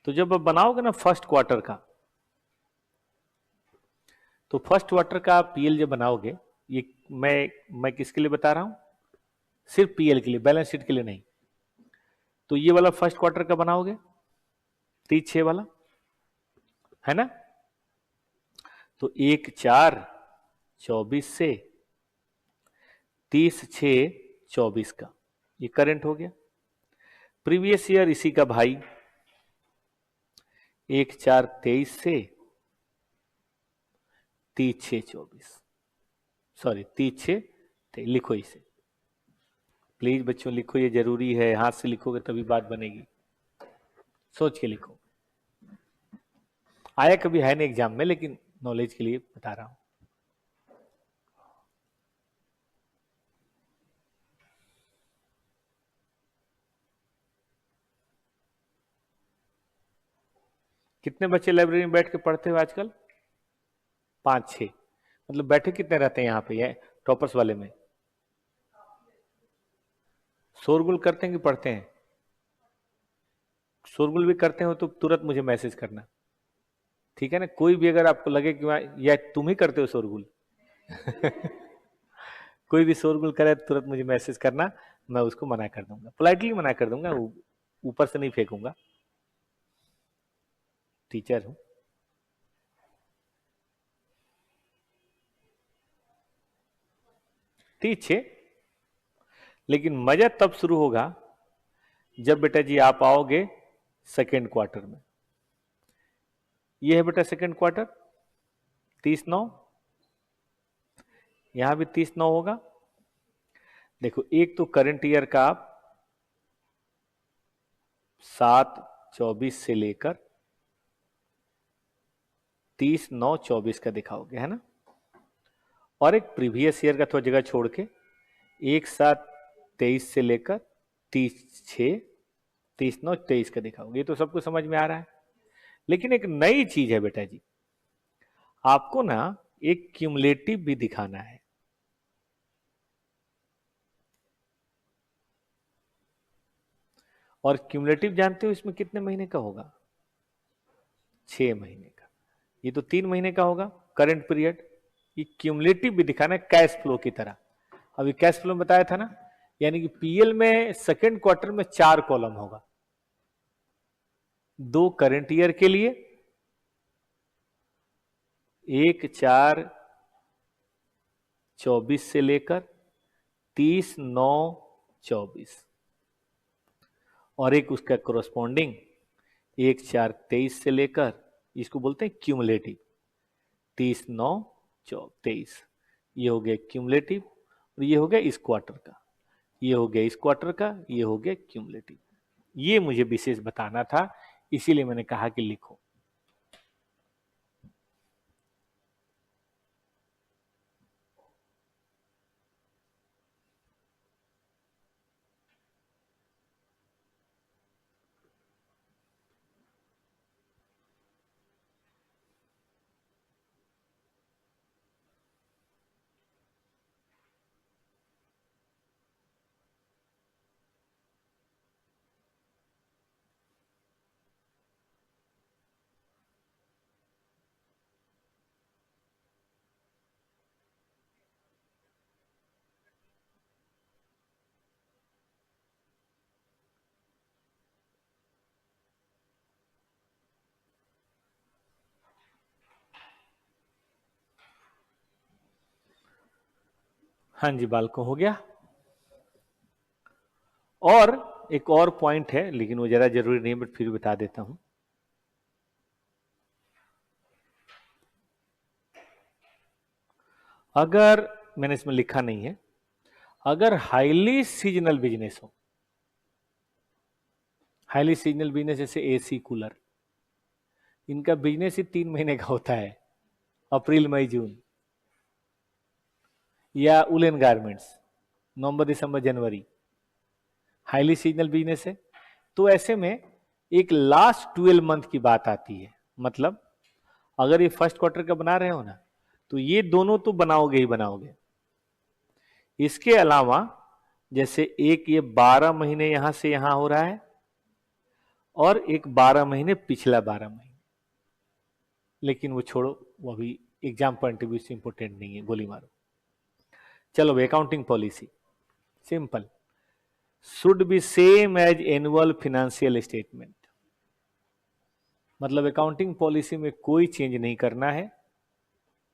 तो जब आप बनाओगे ना फर्स्ट क्वार्टर का, तो फर्स्ट क्वार्टर का आप पीएल जब बनाओगे, ये मैं किसके लिए बता रहा हूं? सिर्फ पीएल के लिए, बैलेंस शीट के लिए नहीं। तो ये वाला फर्स्ट क्वार्टर का बनाओगे 30/6 वाला, है ना? तो 1/4/24 से 30/6/24 का ये करंट हो गया। प्रीवियस ईयर इसी का भाई 1/4/23 से 30/6/24, सॉरी 30/6 लिखो इसे, प्लीज बच्चों लिखो, ये जरूरी है, हाथ से लिखोगे तभी बात बनेगी, सोच के लिखो। आया कभी है नहीं एग्जाम में, लेकिन नॉलेज के लिए बता रहा हूं। कितने बच्चे लाइब्रेरी में बैठ के पढ़ते हो आजकल? 5-6। मतलब बैठे कितने रहते हैं यहाँ पे, ये टॉपर्स वाले में? शोरगुल करते हैं कि पढ़ते हैं? शोरगुल भी करते हो तो तुरंत मुझे मैसेज करना, ठीक है ना? कोई भी अगर आपको लगे कि या तुम ही करते हो शोरगुल कोई भी शोरगुल करे तो तुरंत मुझे मैसेज करना, मैं उसको मना कर दूंगा, पोलाइटली मना कर दूंगा, ऊपर से नहीं फेंकूंगा, टीचर हूं। ठीक है, लेकिन मजा तब शुरू होगा जब बेटा जी आप आओगे सेकेंड क्वार्टर में। ये है बेटा सेकेंड क्वार्टर, 30/9, यहां भी 30/9 होगा। देखो एक तो करंट ईयर का आप 7/24 से लेकर 30/9/24 का दिखाओगे, है ना? और एक प्रीवियस ईयर का थोड़ा जगह छोड़ के 1/7/23 से लेकर 30/6, 30/9/23 का दिखाओगे। ये तो सबको समझ में आ रहा है। लेकिन एक नई चीज है बेटा जी, आपको ना एक क्यूमुलेटिव भी दिखाना है। और क्यूमुलेटिव जानते हो इसमें कितने महीने का होगा? 6 महीने का। ये तो 3 महीने का होगा करंट पीरियड। ये क्यूमुलेटिव भी दिखाना है कैश फ्लो की तरह। अभी कैश फ्लो में बताया था ना, यानी कि पीएल में सेकेंड क्वार्टर में 4 कॉलम होगा, 2 करंट ईयर के लिए, 1/4/24 से लेकर 30/9/24, और एक उसका कोरोस्पॉन्डिंग 1/4/23 से लेकर, इसको बोलते हैं क्यूमुलेटिव, 30/9/23। ये हो गया क्यूमुलेटिव, और ये हो गया इस क्वार्टर का, ये हो गया इस क्वार्टर का, ये हो गया क्यूमुलेटिव। ये मुझे विशेष बताना था, इसीलिए मैंने कहा कि लिखो। हाँ जी, बालकों हो गया। और एक और पॉइंट है, लेकिन वो जरा जरूरी नहीं, बट फिर बता देता हूं। अगर मैंने इसमें लिखा नहीं है, अगर हाईली सीजनल बिजनेस हो, हाईली सीजनल बिजनेस जैसे एसी कूलर, इनका बिजनेस ही 3 महीने का होता है, अप्रैल मई जून, या उलेन गारमेंट्स नवंबर दिसंबर जनवरी, हाईली सीजनल बिजनेस है। तो ऐसे में एक लास्ट 12 मंथ की बात आती है। मतलब अगर ये फर्स्ट क्वार्टर का बना रहे हो ना, तो ये दोनों तो बनाओगे ही बनाओगे। इसके अलावा जैसे एक ये 12 महीने यहां से यहां हो रहा है, और एक 12 महीने पिछला 12 महीने, लेकिन वो छोड़ो, वो अभी एग्जाम पॉइंट ऑफ व्यू से इंपॉर्टेंट नहीं है, गोली मारो। चलो, accounting policy simple, should be same as annual financial statement. मतलब अकाउंटिंग पॉलिसी में कोई चेंज नहीं करना है,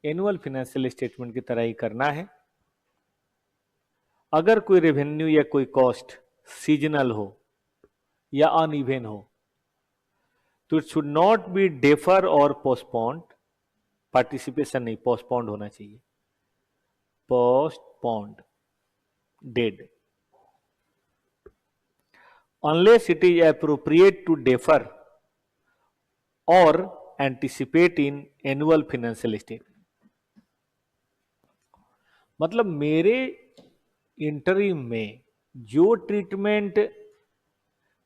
एनुअल फिनेंशियल स्टेटमेंट की तरह ही करना है। अगर कोई रेवेन्यू या कोई कॉस्ट सीजनल हो या अनइवन हो, तो it should not be defer और पोस्टपोन्ड। पार्टिसिपेशन नहीं, पोस्टपोन्ड होना चाहिए, postponed, dead, unless it is appropriate to defer or anticipate in annual financial statement। मतलब मेरे इंटरिम में जो ट्रीटमेंट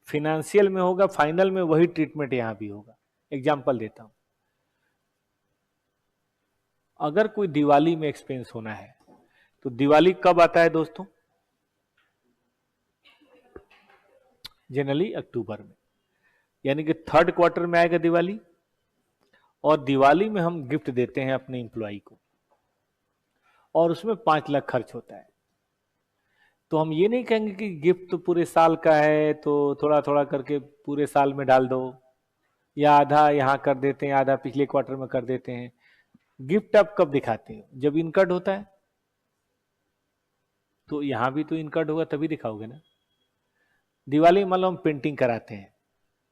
फिनेंशियल में होगा, फाइनल में वही ट्रीटमेंट यहां भी होगा। एग्जांपल देता हूं, अगर कोई दिवाली में एक्सपेंस होना है, तो दिवाली कब आता है दोस्तों? जनरली अक्टूबर में, यानी कि थर्ड क्वार्टर में आएगा दिवाली। और दिवाली में हम गिफ्ट देते हैं अपने इंप्लॉई को, और उसमें 5 लाख खर्च होता है। तो हम ये नहीं कहेंगे कि गिफ्ट तो पूरे साल का है, तो थोड़ा थोड़ा करके पूरे साल में डाल दो, या आधा यहां कर देते हैं, आधा पिछले क्वार्टर में कर देते हैं। गिफ्ट आप कब दिखाते हो? जब इनकट होता है। तो यहां भी तो इनकट होगा तभी दिखाओगे ना। दिवाली मान लो हम पेंटिंग कराते हैं,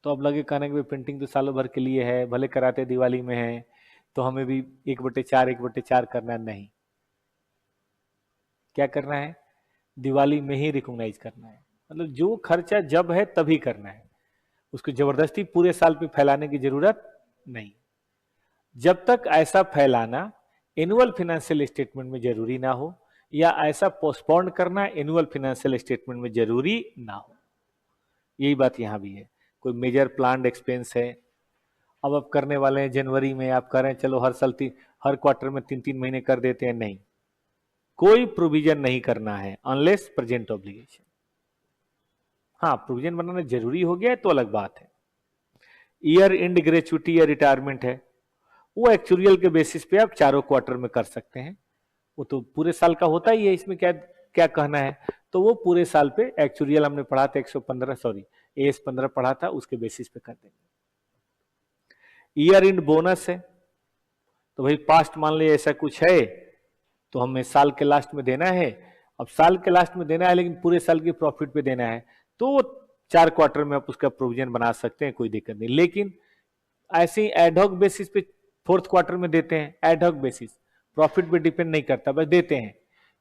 तो अब लगे कहने कि पेंटिंग तो सालों भर के लिए है, भले कराते दिवाली में है, तो हमें भी 1/4 करना नहीं। क्या करना है? दिवाली में ही रिकॉग्नाइज करना है। मतलब जो खर्चा जब है तभी करना है, उसको जबरदस्ती पूरे साल पे फैलाने की जरूरत नहीं। जब तक ऐसा फैलाना एनुअल फाइनेंशियल स्टेटमेंट में जरूरी ना हो, या ऐसा पोस्टपोन करना एनुअल फाइनेंशियल स्टेटमेंट में जरूरी ना हो। यही बात यहां भी है। कोई मेजर प्लान्ड एक्सपेंस है, अब आप करने वाले हैं जनवरी में, आप कह रहे हैं चलो हर साल हर क्वार्टर में 3-3 महीने कर देते हैं, नहीं, कोई प्रोविजन नहीं करना है अनलेस प्रेजेंट ऑब्लिगेशन। हाँ, प्रोविजन बनाना जरूरी हो गया है तो अलग बात है। ईयर एंड ग्रेचुटी या रिटायरमेंट है, वो एक्चुरियल के बेसिस पे आप चारों क्वार्टर में कर सकते हैं। वो तो पूरे साल का होता ही है, इसमें क्या क्या कहना है। तो वो पूरे साल पे एक्चुरियल हमने पढ़ा था 115, सॉरी AS 15 पढ़ा था, उसके बेसिस पे कर देंगे। ईयर एंड बोनस है, तो भाई पास्ट मान लीजिए ऐसा कुछ है, तो हमें साल के लास्ट में देना है। अब साल के लास्ट में देना है, लेकिन पूरे साल की प्रॉफिट पे देना है, तो वो 4 क्वार्टर में आप उसका प्रोविजन बना सकते हैं, कोई दिक्कत नहीं। लेकिन ऐसे ही एडहॉक बेसिस पे फोर्थ क्वार्टर में देते हैं, एडहॉक बेसिस, प्रॉफिट पे डिपेंड नहीं करता, बस देते हैं,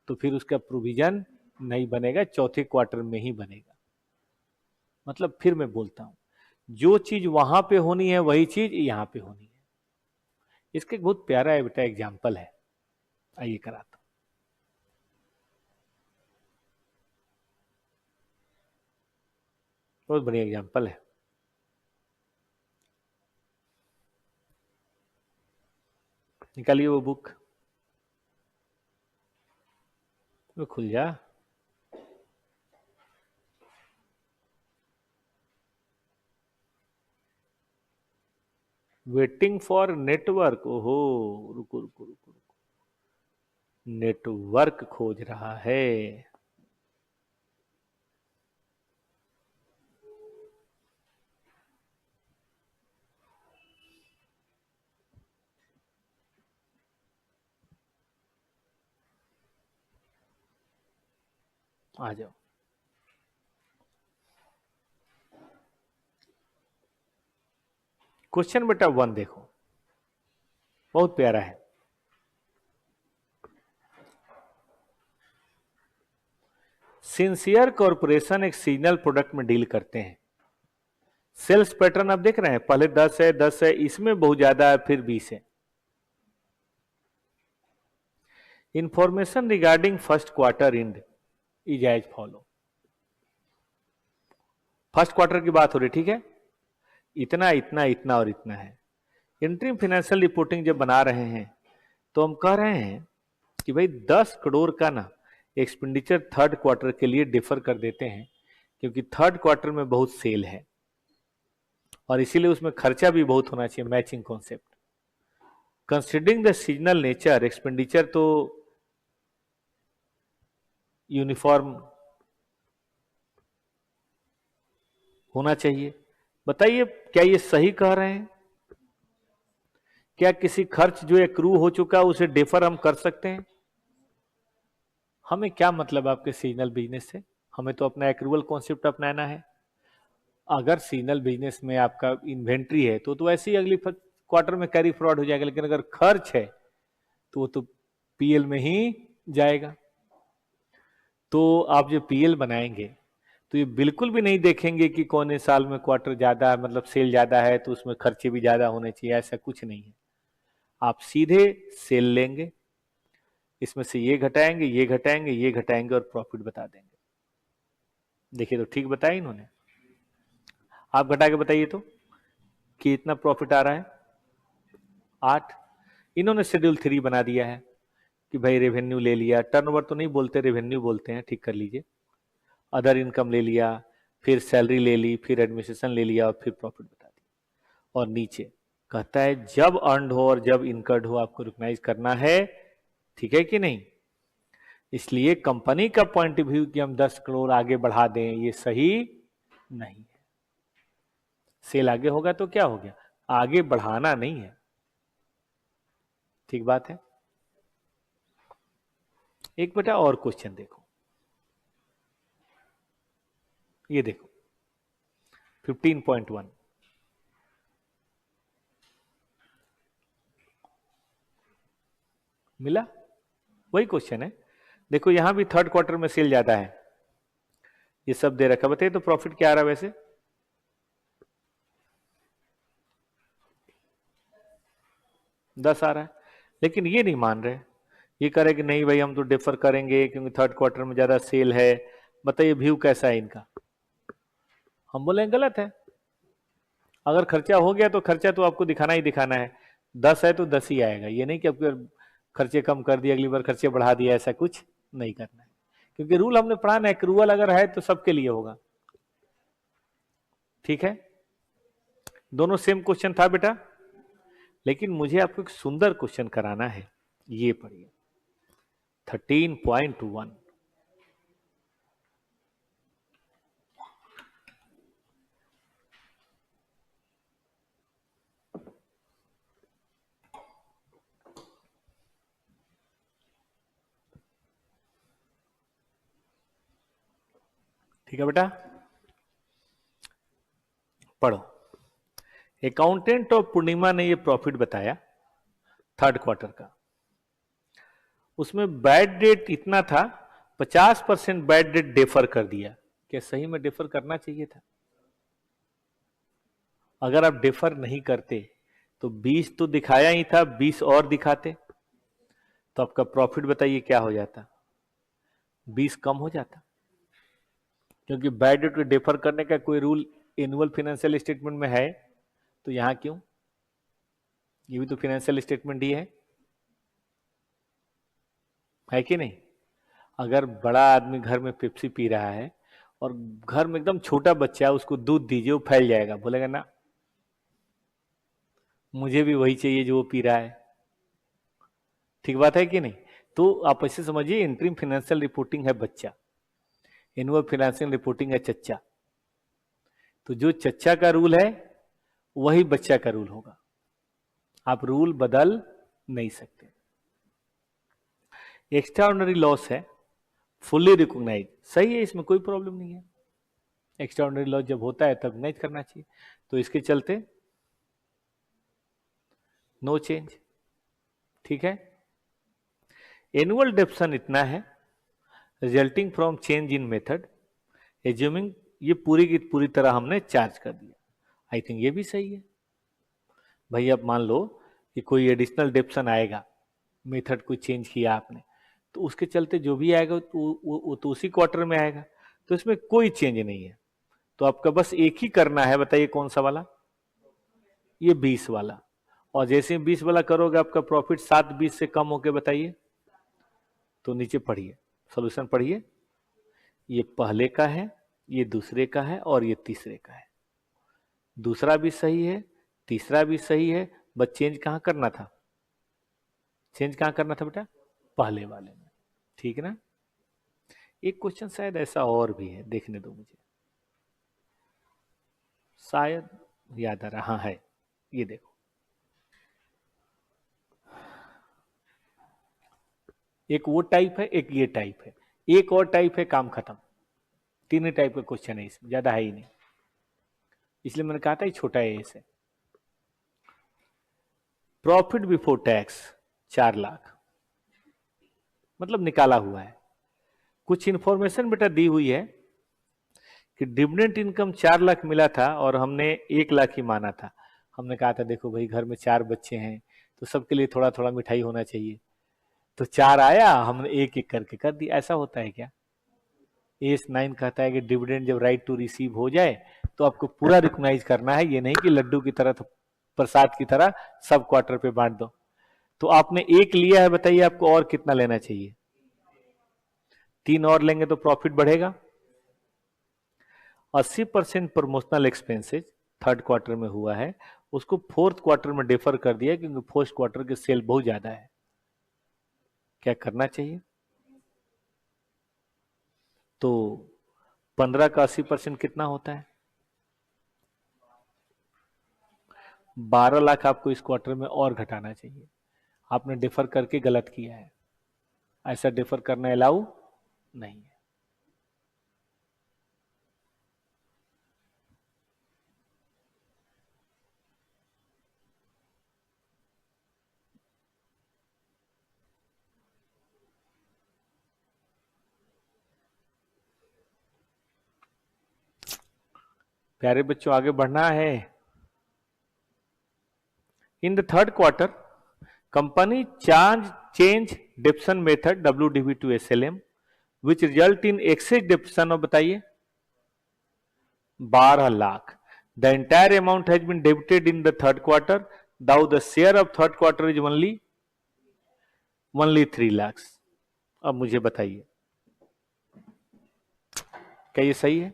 तो फिर उसका प्रोविजन नहीं बनेगा, चौथे क्वार्टर में ही बनेगा। मतलब फिर मैं बोलता हूं, जो चीज वहां पे होनी है वही चीज यहां पे होनी है। इसका एक बहुत प्यारा है बेटा एग्जाम्पल है, आइए कराता हूं। बहुत बढ़िया एग्जाम्पल है। निकालिए वो बुक, वो खुल जा। वेटिंग फॉर नेटवर्क, ओहो, रुको रुको रुको रुको, नेटवर्क खोज रहा है। आ जाओ। क्वेश्चन बेटा 1 देखो, बहुत प्यारा है। सिंसियर कॉरपोरेशन एक सीजनल प्रोडक्ट में डील करते हैं। सेल्स पैटर्न आप देख रहे हैं, पहले 10 है, इसमें बहुत ज्यादा है, फिर 20 है। Information regarding first quarter end is as follow. First quarter की बात हो रही, ठीक है, इतना इतना इतना और इतना है। इंटरिम फाइनेंशियल रिपोर्टिंग जब बना रहे हैं तो हम कह रहे हैं कि भाई 10 करोड़ का ना एक्सपेंडिचर थर्ड क्वार्टर के लिए डिफर कर देते हैं, क्योंकि थर्ड क्वार्टर में बहुत सेल है और इसीलिए उसमें खर्चा भी बहुत होना चाहिए, matching concept. Considering the seasonal nature, expenditure तो यूनिफॉर्म होना चाहिए। बताइए क्या ये सही कह रहे हैं? क्या किसी खर्च जो एक्रू हो चुका है उसे डिफर हम कर सकते हैं? हमें क्या मतलब आपके सीजनल बिजनेस से? हमें तो अपना एक्रूअल कॉन्सेप्ट अपनाना है। अगर सीजनल बिजनेस में आपका इन्वेंट्री है तो ऐसे ही अगली क्वार्टर में कैरी फ्रॉड हो जाएगा, लेकिन अगर खर्च है तो वो तो पीएल में ही जाएगा। तो आप जो पीएल बनाएंगे तो ये बिल्कुल भी नहीं देखेंगे कि कौन साल में क्वार्टर ज्यादा है, मतलब सेल ज्यादा है तो उसमें खर्चे भी ज्यादा होने चाहिए, ऐसा कुछ नहीं है। आप सीधे सेल लेंगे, इसमें से ये घटाएंगे, ये घटाएंगे, ये घटाएंगे और प्रॉफिट बता देंगे। देखिए तो ठीक बताया इन्होंने, आप घटा के बताइए तो कि इतना प्रॉफिट आ रहा है 8। इन्होंने शेड्यूल 3 बना दिया है कि भाई रेवेन्यू ले लिया, टर्नओवर तो नहीं बोलते, रेवेन्यू बोलते हैं, ठीक कर लीजिए। अदर इनकम ले लिया, फिर सैलरी ले ली, फिर एडमिनिस्ट्रेशन ले लिया और फिर प्रॉफिट बता दिया। और नीचे कहता है जब अर्नड हो और जब इनकर्ड हो आपको रिकॉग्नाइज करना है, ठीक है कि नहीं। इसलिए कंपनी का पॉइंट ऑफ व्यू कि हम 10 करोड़ आगे बढ़ा दें, ये सही नहीं है। सेल आगे होगा तो क्या हो गया, आगे बढ़ाना नहीं है, ठीक बात है। एक बेटा और क्वेश्चन देखो, ये देखो 15.1 मिला, वही क्वेश्चन है। देखो यहां भी थर्ड क्वार्टर में सेल ज्यादा है, ये सब दे रखा, बताइए तो प्रॉफिट क्या आ रहा है वैसे? 10 आ रहा है, लेकिन ये नहीं मान रहे, ये कह रहे कि नहीं भाई हम तो डिफर करेंगे क्योंकि थर्ड क्वार्टर में ज्यादा सेल है। बताइए व्यू कैसा है इनका? हम बोले गलत है। अगर खर्चा हो गया तो खर्चा तो आपको दिखाना ही दिखाना है, 10 है तो 10 ही आएगा, ये नहीं कि आपके खर्चे कम कर दिए अगली बार खर्चे बढ़ा दिया, ऐसा कुछ नहीं करना है। क्योंकि रूल हमने पढ़ा ना, एक्रूअल अगर है तो सबके लिए होगा, ठीक है। दोनों सेम क्वेश्चन था बेटा, लेकिन मुझे आपको एक सुंदर क्वेश्चन कराना है, ये पढ़िए 13.1। ठीक है बेटा, पढ़ो। अकाउंटेंट ऑफ पूर्णिमा ने ये प्रॉफिट बताया थर्ड क्वार्टर का, उसमें बैड डेट इतना था, 50% बैड डेट डिफर कर दिया। क्या सही में डिफर करना चाहिए था? अगर आप डिफर नहीं करते तो 20 तो दिखाया ही था, 20 और दिखाते तो आपका प्रॉफिट बताइए क्या हो जाता? 20 कम हो जाता, क्योंकि बैड डेट को डिफर करने का कोई रूल एनुअल फाइनेंशियल स्टेटमेंट में है, तो यहां क्यों? ये भी तो फाइनेंशियल स्टेटमेंट ही है कि नहीं। अगर बड़ा आदमी घर में पेप्सी पी रहा है और घर में एकदम छोटा बच्चा है, उसको दूध दीजिए, वो फैल जाएगा, बोलेगा ना मुझे भी वही चाहिए जो वो पी रहा है, ठीक बात है कि नहीं। तो आप ऐसे समझिए, इंटरिम फाइनेंशियल रिपोर्टिंग है बच्चा, एनुअल फाइनेंशियल रिपोर्टिंग है चच्चा। तो जो चच्चा का रूल है वही बच्चा का रूल होगा, आप रूल बदल नहीं सकते। एक्स्ट्रा ऑर्डिनरी लॉस है फुल्ली रिकॉग्नाइज, सही है, इसमें कोई प्रॉब्लम नहीं है। एक्स्ट्राऑर्डिनरी लॉस जब होता है तब रिकॉग्नाइज करना चाहिए, तो इसके चलते नो चेंज। ठीक है, एनुअल डेप्शन इतना है, resulting from change in method, assuming, ये पूरी की पूरी तरह हमने चार्ज कर दिया। आई थिंक ये भी सही है भाई। अब मान लो कि कोई एडिशनल डेप्शन आएगा, मेथड को चेंज किया आपने, तो उसके चलते जो भी आएगा वो तो उसी क्वार्टर में आएगा, तो इसमें कोई चेंज नहीं है। तो आपका बस एक ही करना है, बताइए कौन सा वाला, ये 20 वाला। और जैसे 20 वाला करोगे आपका प्रॉफिट 7/20 से कम होके, बताइए, तो नीचे पढ़िए, सॉल्यूशन पढ़िए, ये पहले का है, ये दूसरे का है, और ये तीसरे का है। दूसरा भी सही है, तीसरा भी सही है, बस चेंज कहां करना था, चेंज कहां करना था बेटा, पहले वाले में। ठीक है ना। एक क्वेश्चन शायद ऐसा और भी है, देखने दो मुझे, शायद याद आ रहा, हाँ है, ये देखो, एक वो टाइप है, एक ये टाइप है, एक और टाइप है, काम खत्म। तीन टाइप का क्वेश्चन है इसमें, ज्यादा है ही नहीं, इसलिए मैंने कहा था ये छोटा है इसे। प्रॉफिट बिफोर टैक्स 4 लाख, मतलब निकाला हुआ है। कुछ इंफॉर्मेशन बेटा दी हुई है कि डिविडेंड इनकम 4 लाख मिला था और हमने 1 लाख ही माना था। हमने कहा था देखो भाई, घर में 4 बच्चे हैं तो सबके लिए थोड़ा थोड़ा मिठाई होना चाहिए, तो 4 आया, हमने एक एक करके कर दिया। ऐसा होता है क्या? AS9 कहता है कि डिविडेंड जब राइट टू रिसीव हो जाए तो आपको पूरा रिकॉग्नाइज करना है, ये नहीं कि लड्डू की तरह, प्रसाद की तरह सब क्वार्टर पे बांट दो। तो आपने एक लिया है, बताइए आपको और कितना लेना चाहिए? 3 और लेंगे तो प्रॉफिट बढ़ेगा। 80% प्रमोशनल एक्सपेंसेस थर्ड क्वार्टर में हुआ है, उसको फोर्थ क्वार्टर में डिफर कर दिया क्योंकि फोर्थ क्वार्टर की सेल बहुत ज्यादा है। क्या करना चाहिए? तो 15 का 80% कितना होता है? 12 लाख आपको इस क्वार्टर में और घटाना चाहिए। आपने डिफर करके गलत किया है, ऐसा डिफर करना अलाउ नहीं है। प्यारे बच्चों, आगे बढ़ना है। In the third quarter company change डेप्शन method WDV to SLM which result in excess डेप्शन of, बताइए, 12 lakh. The entire amount has been debited in the third quarter. Now the share of third quarter is only 3 lakhs. अब मुझे बताइए क्या ये सही है?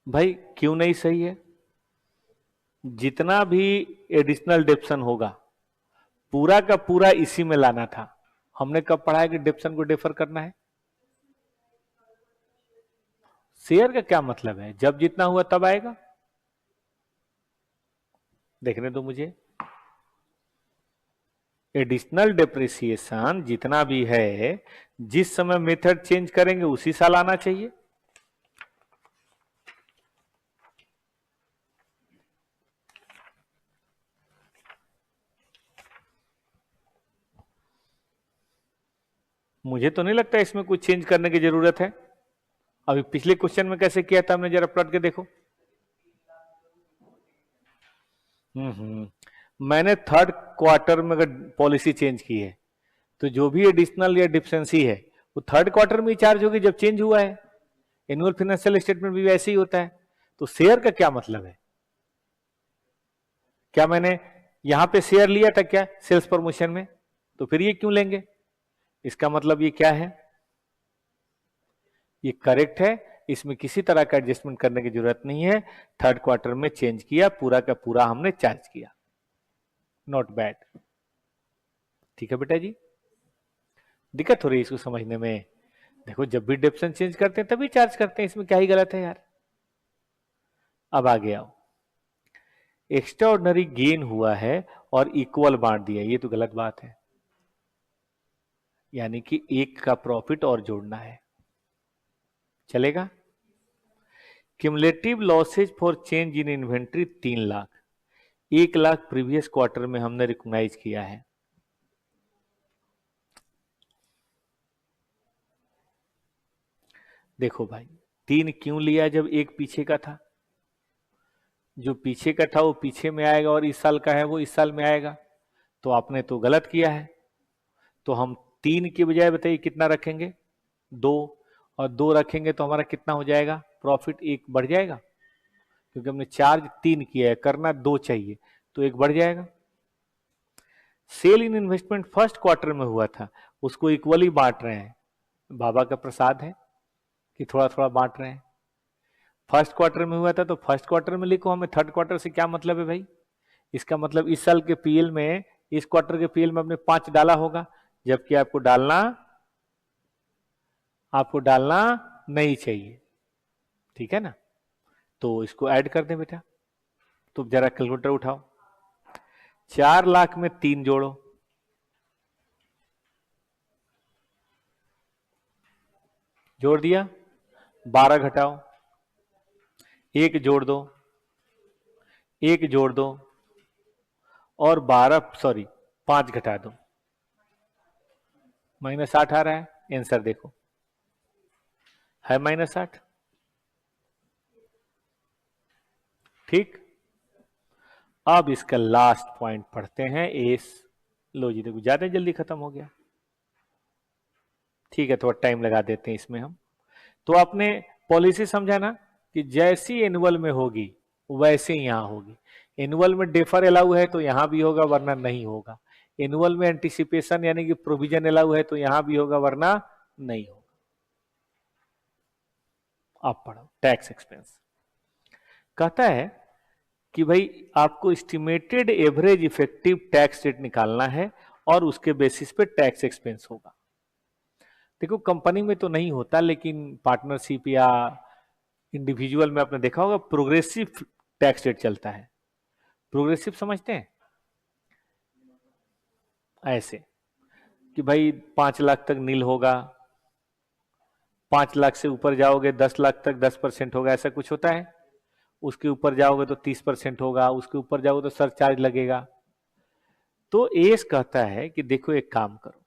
भाई क्यों नहीं सही है? जितना भी एडिशनल डेप्शन होगा पूरा का पूरा इसी में लाना था। हमने कब पढ़ा है कि डेप्शन को डिफर करना है? शेयर का क्या मतलब है? जब जितना हुआ तब आएगा। देखने दो मुझे, एडिशनल डेप्रिसिएशन जितना भी है, जिस समय मेथड चेंज करेंगे उसी साल आना चाहिए। मुझे तो नहीं लगता इसमें कुछ चेंज करने की जरूरत है। अभी पिछले क्वेश्चन में कैसे किया था हमने, जरा पलट के देखो। मैंने थर्ड क्वार्टर में अगर पॉलिसी चेंज की है तो जो भी एडिशनल या डिफिशिएंसी है वो थर्ड क्वार्टर में ही चार्ज होगी जब चेंज हुआ है। एनुअल फाइनेंशियल स्टेटमेंट भी वैसे ही होता है। तो शेयर का क्या मतलब है? क्या मैंने यहां पे शेयर लिया था क्या सेल्स प्रमोशन में? तो फिर ये क्यों लेंगे? इसका मतलब ये क्या है? ये करेक्ट है, इसमें किसी तरह का एडजस्टमेंट करने की जरूरत नहीं है। थर्ड क्वार्टर में चेंज किया, पूरा का पूरा हमने चार्ज किया। Not bad. ठीक है बेटा जी, दिक्कत हो रही है इसको समझने में? देखो, जब भी डेप्शन चेंज करते हैं तभी चार्ज करते हैं, इसमें क्या ही गलत है यार। अब आगे आओ, एक्स्ट्राऑर्डिनरी गेन हुआ है और इक्वल बांट दिया, ये तो गलत बात है। यानी कि एक का प्रॉफिट और जोड़ना है, चलेगा। Cumulative losses for change in inventory 3 lakh, 1 lakh previous quarter में हमने रिकॉग्नाइज किया है। देखो भाई 3 क्यों लिया, जब एक पीछे का था, जो पीछे का था वो पीछे में आएगा और इस साल का है वो इस साल में आएगा, तो आपने तो गलत किया है। तो हम 3 के बजाय बताइए कितना रखेंगे, 2, और 2 रखेंगे तो हमारा कितना हो जाएगा, प्रॉफिट 1 बढ़ जाएगा, क्योंकि हमने चार्ज 3 किया है, करना 2 चाहिए, तो 1 बढ़ जाएगा। Sale in investment first quarter में हुआ था, उसको इक्वली बांट रहे हैं, बाबा का प्रसाद है कि थोड़ा थोड़ा बांट रहे हैं। फर्स्ट क्वार्टर में हुआ था तो फर्स्ट क्वार्टर में लिखो, हमें थर्ड क्वार्टर से क्या मतलब है भाई, इसका मतलब इस साल के पीएल में, इस क्वार्टर के पीएल में आपने 5 डाला होगा, जबकि आपको डालना नहीं चाहिए, ठीक है ना। तो इसको ऐड कर दें बेटा, तो जरा कैलकुलेटर उठाओ, 4 लाख में 3 जोड़ो, जोड़ दिया, 12 घटाओ, 1 जोड़ दो, 1 जोड़ दो, और 5 घटा दो, -8 आ रहा है, आंसर देखो है -8, ठीक। अब इसका लास्ट पॉइंट पढ़ते हैं, एस। लो जी देखो ज्यादा जल्दी खत्म हो गया, ठीक है, थोड़ा टाइम लगा देते हैं इसमें हम। तो आपने पॉलिसी समझा ना, कि जैसी एनुअल में होगी वैसे यहां होगी। एनुअल में डेफर अलाउ है तो यहां भी होगा, वरना नहीं होगा। एनुअल में एंटिसिपेशन यानी कि प्रोविजन अलाउ है तो यहां भी होगा, वरना नहीं होगा। आप पढ़ो, टैक्स एक्सपेंस कहता है कि भाई आपको estimated average effective tax rate निकालना है और उसके बेसिस पे टैक्स एक्सपेंस होगा। देखो कंपनी में तो नहीं होता, लेकिन पार्टनरशिप या इंडिविजुअल में आपने देखा होगा प्रोग्रेसिव टैक्स रेट चलता है। प्रोग्रेसिव समझते हैं, ऐसे कि भाई 5 लाख तक नील होगा, 5 लाख से ऊपर जाओगे 10 लाख तक 10% होगा, ऐसा कुछ होता है। उसके ऊपर जाओगे तो 30% होगा, उसके ऊपर जाओगे तो सरचार्ज लगेगा। तो एस कहता है कि देखो एक काम करो,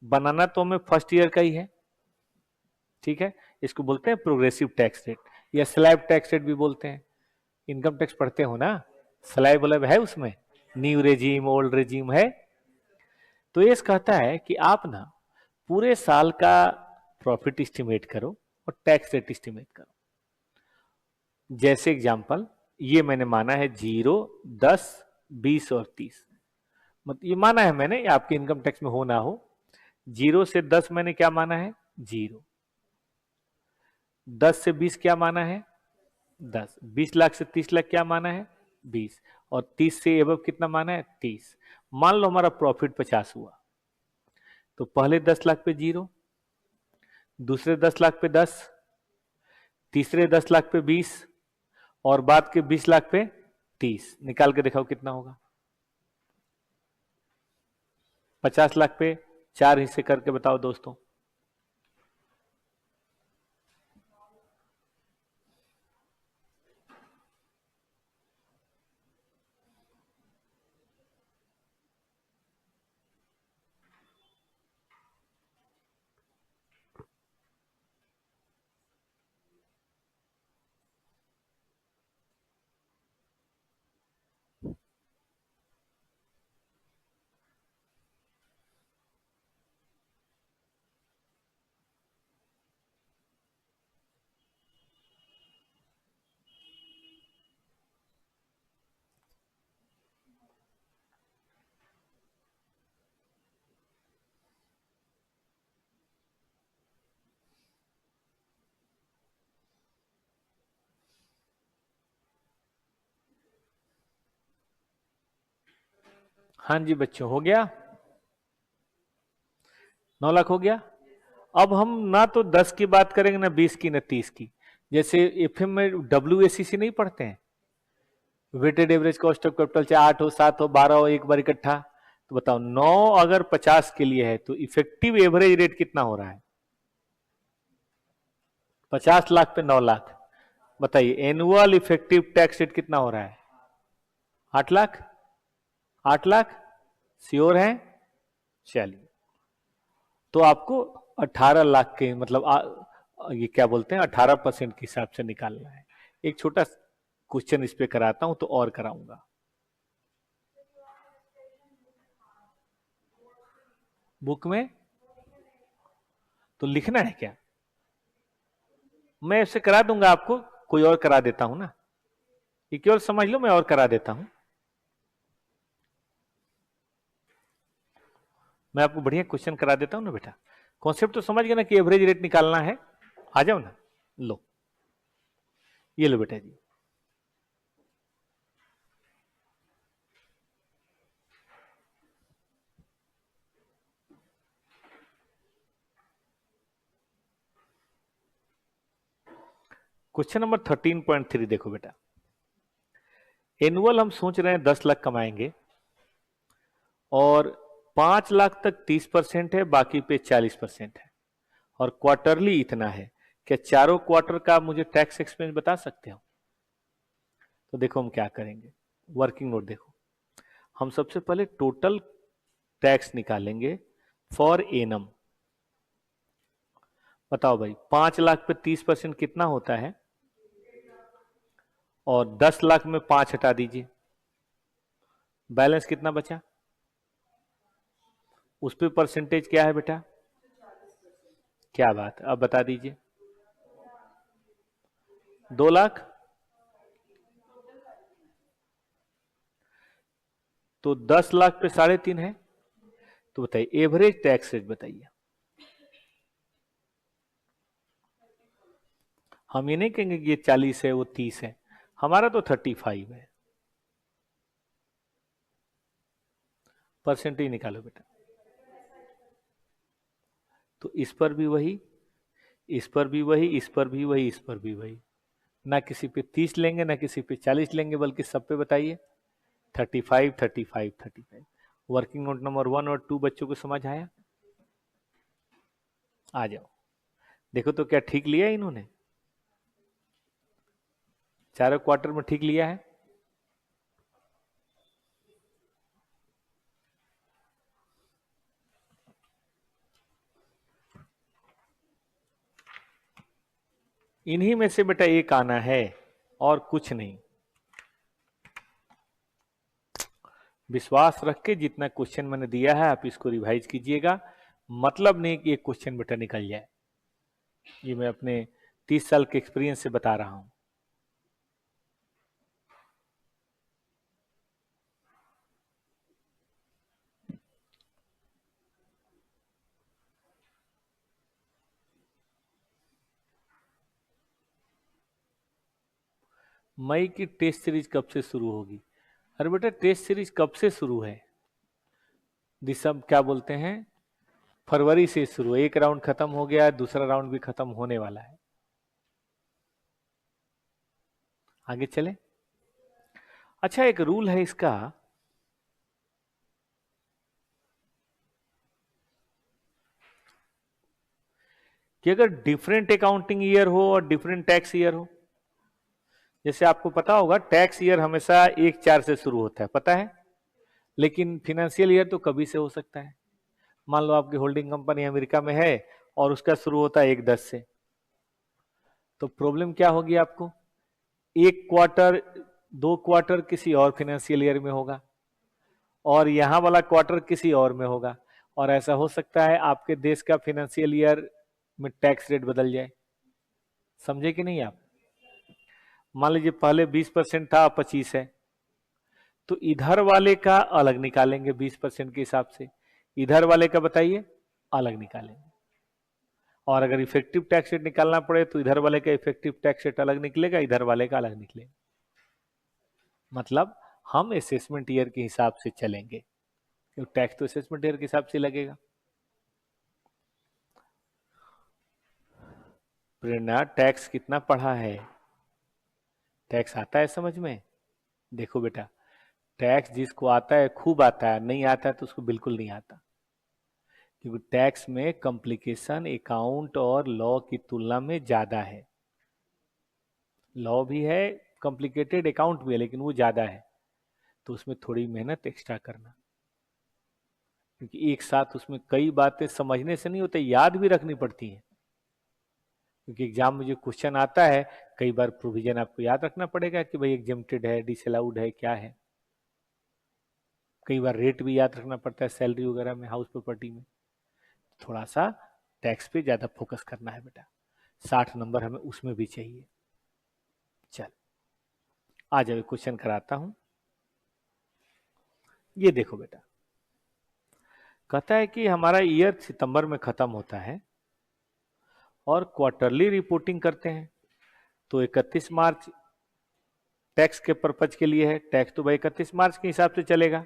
बनाना तो हमें फर्स्ट ईयर का ही है, ठीक है, इसको बोलते हैं प्रोग्रेसिव टैक्स रेट या स्लैब टैक्स रेट भी बोलते हैं। इनकम टैक्स पढ़ते हो ना, स्लैब वलैब है उसमें, न्यू रेजीम ओल्ड रेजीम है। तो ये कहता है कि आप ना पूरे साल का प्रॉफिट एस्टिमेट करो और टैक्स रेट एस्टिमेट करो। जैसे एग्जांपल ये मैंने माना है 0, 10, 20 और 30, मतलब ये माना है मैंने, आपके इनकम टैक्स में हो ना हो। 0 से 10 मैंने क्या माना है, 0। 10 से 20 क्या माना है, 10। 20 लाख से 30 लाख क्या माना है, 20। और 30 से एबव कितना माना है, 30। मान लो हमारा प्रॉफिट 50 हुआ, तो पहले 10 लाख पे 0, दूसरे 10 लाख पे 10, तीसरे 10 लाख पे 20, और बाद के 20 लाख पे 30। निकाल के दिखाओ कितना होगा। 50 लाख पे 4 हिस्से करके बताओ दोस्तों। हाँ जी बच्चों, हो गया, 9 लाख हो गया। अब हम ना तो 10 की बात करेंगे, ना 20 की, ना 30 की। जैसे एफएम में WACC नहीं पढ़ते हैं, weighted average cost of capital चाहे 8 हो, 7 हो, 12 हो, एक बार इकट्ठा। तो बताओ 9 अगर 50 के लिए है तो इफेक्टिव एवरेज रेट कितना हो रहा है? 50 लाख पे 9 लाख, बताइए एनुअल इफेक्टिव टैक्स रेट कितना हो रहा है? 8 लाख। 8 लाख श्योर है? चलिए, तो आपको 18 लाख के मतलब ये क्या बोलते हैं 18% के हिसाब से निकालना है। एक छोटा क्वेश्चन इस पे कराता हूं तो और कराऊंगा। बुक में तो लिखना है क्या? मैं इसे करा दूंगा आपको, कोई और करा देता हूं ना, ये केवल समझ लो, मैं और करा देता हूं। मैं आपको बढ़िया क्वेश्चन करा देता हूं ना बेटा। कॉन्सेप्ट तो समझ गए ना कि एवरेज रेट निकालना है। आ जाओ ना, लो ये लो बेटा जी। क्वेश्चन नंबर 13.3 देखो बेटा। एनुअल हम सोच रहे हैं 10 लाख कमाएंगे और 5 लाख तक 30% है, बाकी पे 40% है, और क्वार्टरली इतना है। क्या चारों क्वार्टर का मुझे टैक्स एक्सपेंस बता सकते हो? तो देखो हम क्या करेंगे, वर्किंग नोट देखो। हम सबसे पहले टोटल टैक्स निकालेंगे फॉर एनम। बताओ भाई 5 लाख पे 30% कितना होता है? और 10 लाख में 5 हटा दीजिए, बैलेंस कितना बचा? उस पे परसेंटेज क्या है बेटा? क्या बात, अब बता दीजिए। 2 लाख, तो 10 लाख पे 3.5 है। तो बताइए एवरेज टैक्स रेट बताइए। हम ये नहीं कहेंगे कि ये 40 है वो 30 है, हमारा तो 35 है। परसेंटेज निकालो बेटा। तो इस पर भी वही, इस पर भी वही, इस पर भी वही, इस पर भी वही। ना किसी पे 30 लेंगे ना किसी पे 40 लेंगे, बल्कि सब पे बताइए 35 35 35। वर्किंग नोट नंबर 1 और 2 बच्चों को समझ आया? आ जाओ, देखो तो क्या ठीक लिया इन्होंने? चारों क्वार्टर में ठीक लिया है? इन्हीं में से बेटा एक आना है और कुछ नहीं। विश्वास रख के जितना क्वेश्चन मैंने दिया है आप इसको रिवाइज कीजिएगा। मतलब नहीं कि एक क्वेश्चन बेटा निकल जाए, ये मैं अपने 30 साल के एक्सपीरियंस से बता रहा हूं। मई की टेस्ट सीरीज कब से शुरू होगी? अरे बेटा टेस्ट सीरीज कब से शुरू है? दिसंबर क्या बोलते हैं, फरवरी से शुरू। एक राउंड खत्म हो गया है, दूसरा राउंड भी खत्म होने वाला है। आगे चले। अच्छा एक रूल है इसका, कि अगर डिफरेंट अकाउंटिंग ईयर हो और डिफरेंट टैक्स ईयर हो, जैसे आपको पता होगा टैक्स ईयर हमेशा 1/4 से शुरू होता है, पता है, लेकिन फिनेंशियल ईयर तो कभी से हो सकता है। मान लो आपकी होल्डिंग कंपनी अमेरिका में है और उसका शुरू होता है 1/10 से, तो प्रॉब्लम क्या होगी आपको? एक क्वार्टर, 2 क्वार्टर किसी और फिनेंशियल ईयर में होगा और यहां वाला क्वार्टर किसी और में होगा, और ऐसा हो सकता है आपके देश का फिनेंशियल ईयर में टैक्स रेट बदल जाए। समझे कि नहीं आप? मान लीजिए पहले 20% था, 25 है, तो इधर वाले का अलग निकालेंगे 20% के हिसाब से, इधर वाले का बताइए अलग निकालेंगे। और अगर इफेक्टिव टैक्स रेट निकालना पड़े तो इधर वाले का इफेक्टिव टैक्स रेट अलग निकलेगा, इधर वाले का अलग निकलेगा। मतलब हम असेसमेंट ईयर के हिसाब से चलेंगे, क्योंकि टैक्स तो असेसमेंट ईयर के हिसाब से लगेगा। प्रेरणा टैक्स कितना पढ़ा है? टैक्स आता है समझ में? देखो बेटा, टैक्स जिसको आता है खूब आता है, नहीं आता है तो उसको बिल्कुल नहीं आता, क्योंकि टैक्स में कॉम्प्लिकेशन अकाउंट और लॉ की तुलना में ज्यादा है। लॉ भी है, कॉम्प्लिकेटेड अकाउंट भी है, लेकिन वो ज्यादा है, तो उसमें थोड़ी मेहनत एक्स्ट्रा करना, क्योंकि एक साथ उसमें कई बातें समझने से नहीं होते, याद भी रखनी पड़ती हैं। क्योंकि एग्जाम में जो क्वेश्चन आता है, कई बार प्रोविजन आपको याद रखना पड़ेगा कि भाई एग्जेम्प्टेड है, डिसअलाउड है, क्या है। कई बार रेट भी याद रखना पड़ता है सैलरी वगैरह में, हाउस प्रॉपर्टी में। थोड़ा सा टैक्स पे ज्यादा फोकस करना है बेटा, 60 नंबर हमें उसमें भी चाहिए। चल आ जाओ, क्वेश्चन कराता हूं। ये देखो बेटा, कहता है कि हमारा ईयर सितंबर में खत्म होता है और क्वार्टरली रिपोर्टिंग करते हैं, तो 31 मार्च टैक्स के पर्पज के लिए है। टैक्स तो भाई 31 मार्च के हिसाब से चलेगा,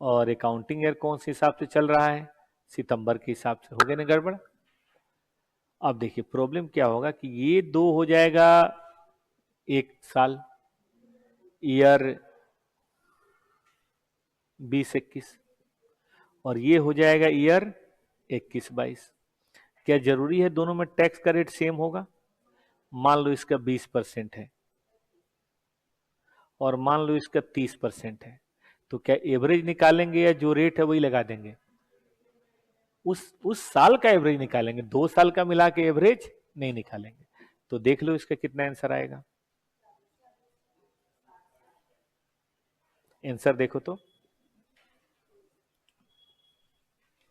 और अकाउंटिंग ईयर कौन से हिसाब से चल रहा है, सितंबर के हिसाब से। हो गया ना गड़बड़। अब देखिए प्रॉब्लम क्या होगा कि ये दो हो जाएगा एक साल, ईयर 20-21, और ये हो जाएगा ईयर 21-22। क्या जरूरी है दोनों में टैक्स का रेट सेम होगा? मान लो इसका 20% है और मान लो इसका 30% है, तो क्या एवरेज निकालेंगे या जो रेट है वही लगा देंगे? उस साल का एवरेज निकालेंगे, 2 साल का मिला के एवरेज नहीं निकालेंगे। तो देख लो इसका कितना आंसर आएगा। आंसर देखो तो,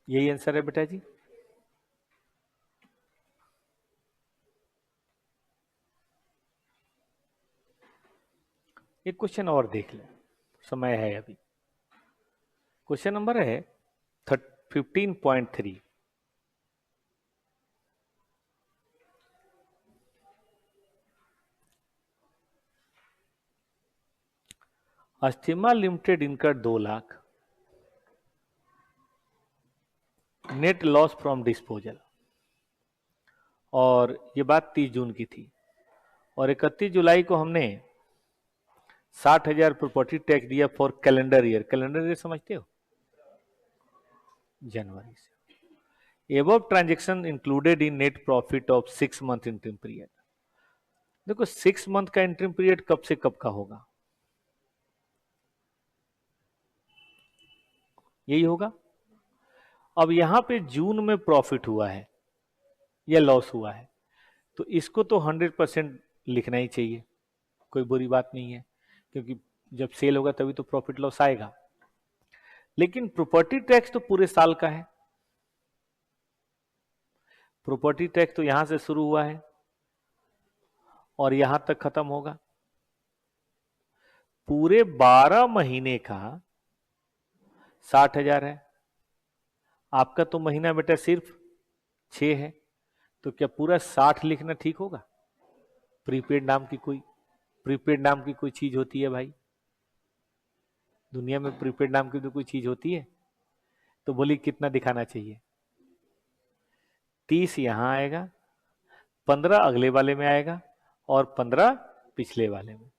यही आंसर है बेटा जी। एक क्वेश्चन और देख ले, समय है अभी। क्वेश्चन नंबर है 15.3। अस्थिमा लिमिटेड इनकर 2 lakh, net loss from disposal, और ये बात 30 जून की थी, और 31 जुलाई को हमने 60,000 प्रॉपर्टी टैक्स दिया for calendar year. Calendar year समझते हो? जनवरी से। Above transaction included in net profit of 6 month interim period. देखो 6 मंथ का इंटरिम पीरियड कब से कब का होगा? यही होगा। अब यहां पे जून में प्रॉफिट हुआ है या लॉस हुआ है, तो इसको तो 100% लिखना ही चाहिए, कोई बुरी बात नहीं है, क्योंकि जब सेल होगा तभी तो प्रॉफिट लॉस आएगा। लेकिन प्रॉपर्टी टैक्स तो पूरे साल का है। प्रॉपर्टी टैक्स तो यहां से शुरू हुआ है और यहां तक खत्म होगा। पूरे 12 महीने का 60,000 है। आपका तो महीना बेटा सिर्फ 6 है, तो क्या पूरा 60 लिखना ठीक होगा? प्रीपेड नाम की कोई चीज होती है भाई? दुनिया में प्रीपेड नाम की तो कोई चीज होती है? तो बोली कितना दिखाना चाहिए? 30 यहां आएगा, 15 अगले वाले में आएगा, और 15 पिछले वाले में।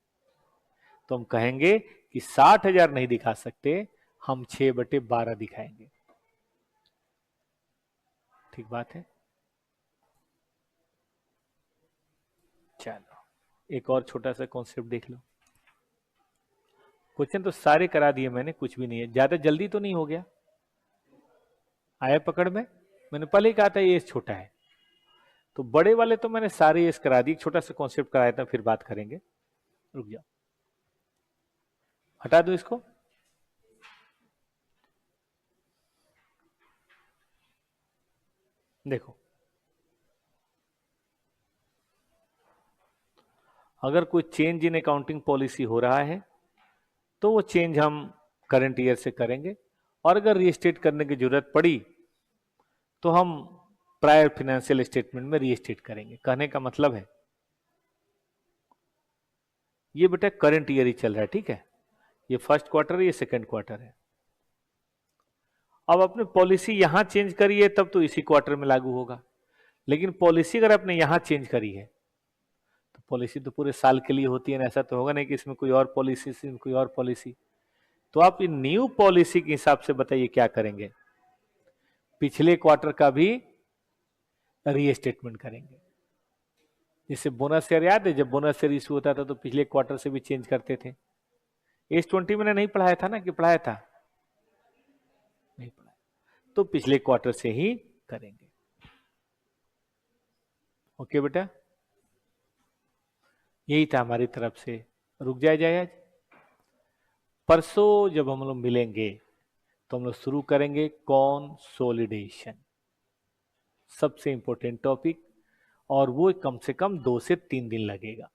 तो हम कहेंगे कि 60,000 नहीं दिखा सकते, हम 6/12 दिखाएंगे। ठीक बात है। चलो एक और छोटा सा कॉन्सेप्ट देख लो। क्वेश्चन तो सारे करा दिए मैंने, कुछ भी नहीं है, ज्यादा जल्दी तो नहीं हो गया? आया पकड़ में? मैंने पहले ही कहा था ये छोटा है, तो बड़े वाले तो मैंने सारे ये करा दिए, छोटा सा कॉन्सेप्ट कराया था, फिर बात करेंगे। रुक जाओ, हटा दो इसको। देखो अगर कोई चेंज इन अकाउंटिंग पॉलिसी हो रहा है तो वो चेंज हम करंट ईयर से करेंगे, और अगर रीस्टेट करने की जरूरत पड़ी तो हम प्रायर फाइनेंशियल स्टेटमेंट में रीस्टेट करेंगे। कहने का मतलब है ये बेटा करंट ईयर ही चल रहा है, ठीक है? ये फर्स्ट क्वार्टर है, ये सेकंड क्वार्टर है। अब अपने पॉलिसी यहां चेंज करी है तब तो इसी क्वार्टर में लागू होगा, लेकिन पॉलिसी अगर आपने यहां चेंज करी है तो पॉलिसी तो पूरे साल के लिए होती है ना, ऐसा तो होगा नहीं कि इसमें कोई और पॉलिसी, इसमें कोई और पॉलिसी। तो आप इन न्यू पॉलिसी के हिसाब से बताइए क्या करेंगे। पिछले क्वार्टर का भी रीस्टेटमेंट करेंगे। जैसे बोनस शेयर याद है, जब बोनस शेयर इशू होता था तो पिछले क्वार्टर से भी चेंज करते थे। H20 मैंने नहीं पढ़ाया था ना, कि पढ़ाया था? नहीं पढ़ाया। तो पिछले क्वार्टर से ही करेंगे। ओके बेटा, यही था हमारी तरफ से। रुक जाए आज। परसों जब हम लोग मिलेंगे तो हम लोग शुरू करेंगे कंसोलिडेशन, सबसे इंपॉर्टेंट टॉपिक, और वो कम से कम 2 से 3 दिन लगेगा।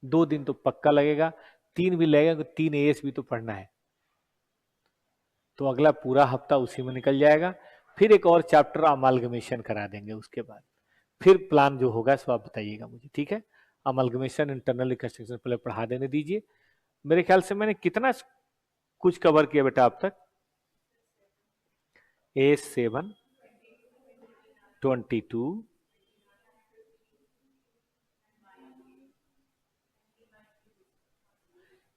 2 दिन तो पक्का लगेगा, 3 भी लगेगा, 3 एएस भी तो पढ़ना है। तो अगला पूरा हफ्ता उसी में निकल जाएगा। फिर एक और चैप्टर अमालगमेशन करा देंगे, उसके बाद फिर प्लान जो होगा सो आप बताइएगा मुझे, ठीक है? अमालगमेशन, इंटरनल रिकंस्ट्रक्शन पहले पढ़ा देने दीजिए। मेरे ख्याल से मैंने कितना कुछ कवर किया बेटा अब तक? A7, 22,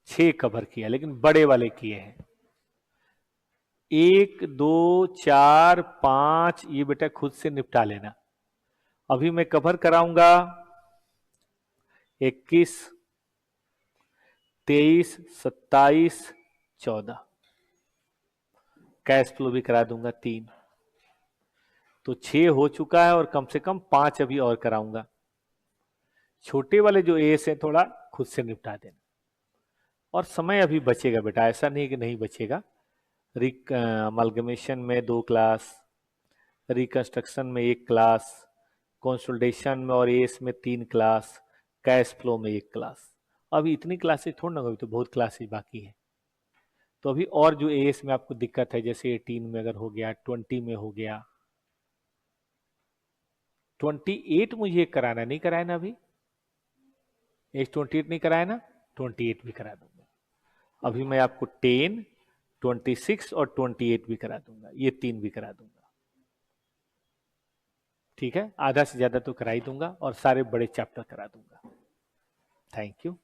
6 कवर किया, लेकिन बड़े वाले किए हैं। 1, 2, 4, 5 ये बेटा खुद से निपटा लेना। अभी मैं कवर कराऊंगा 21, 23, 27, 14। कैश फ्लो भी करा दूंगा 3, तो 6 हो चुका है, और कम से कम 5 अभी और कराऊंगा। छोटे वाले जो एस है थोड़ा खुद से निपटा देना। और समय अभी बचेगा बेटा, ऐसा नहीं कि नहीं बचेगा। अमालगमेशन में 2 क्लास, रिकंस्ट्रक्शन में 1 क्लास, कंसोलिडेशन में और एस में 3 क्लास, कैश फ्लो में 1 क्लास। अभी इतनी क्लासेस थोड़ा ना, अभी तो बहुत क्लासेस बाकी है। तो अभी और जो एस में आपको दिक्कत है, जैसे 18 में अगर हो गया, 20 में हो गया, 28 मुझे कराना, नहीं कराया ना अभी? H28 नहीं कराया ना, 28 भी करा दूंगा। अभी मैं आपको 10, 26 और 28 भी करा दूंगा, ये 3 भी करा दूंगा। ठीक है, आधा से ज्यादा तो करा ही दूंगा, और सारे बड़े चैप्टर करा दूंगा। Thank you.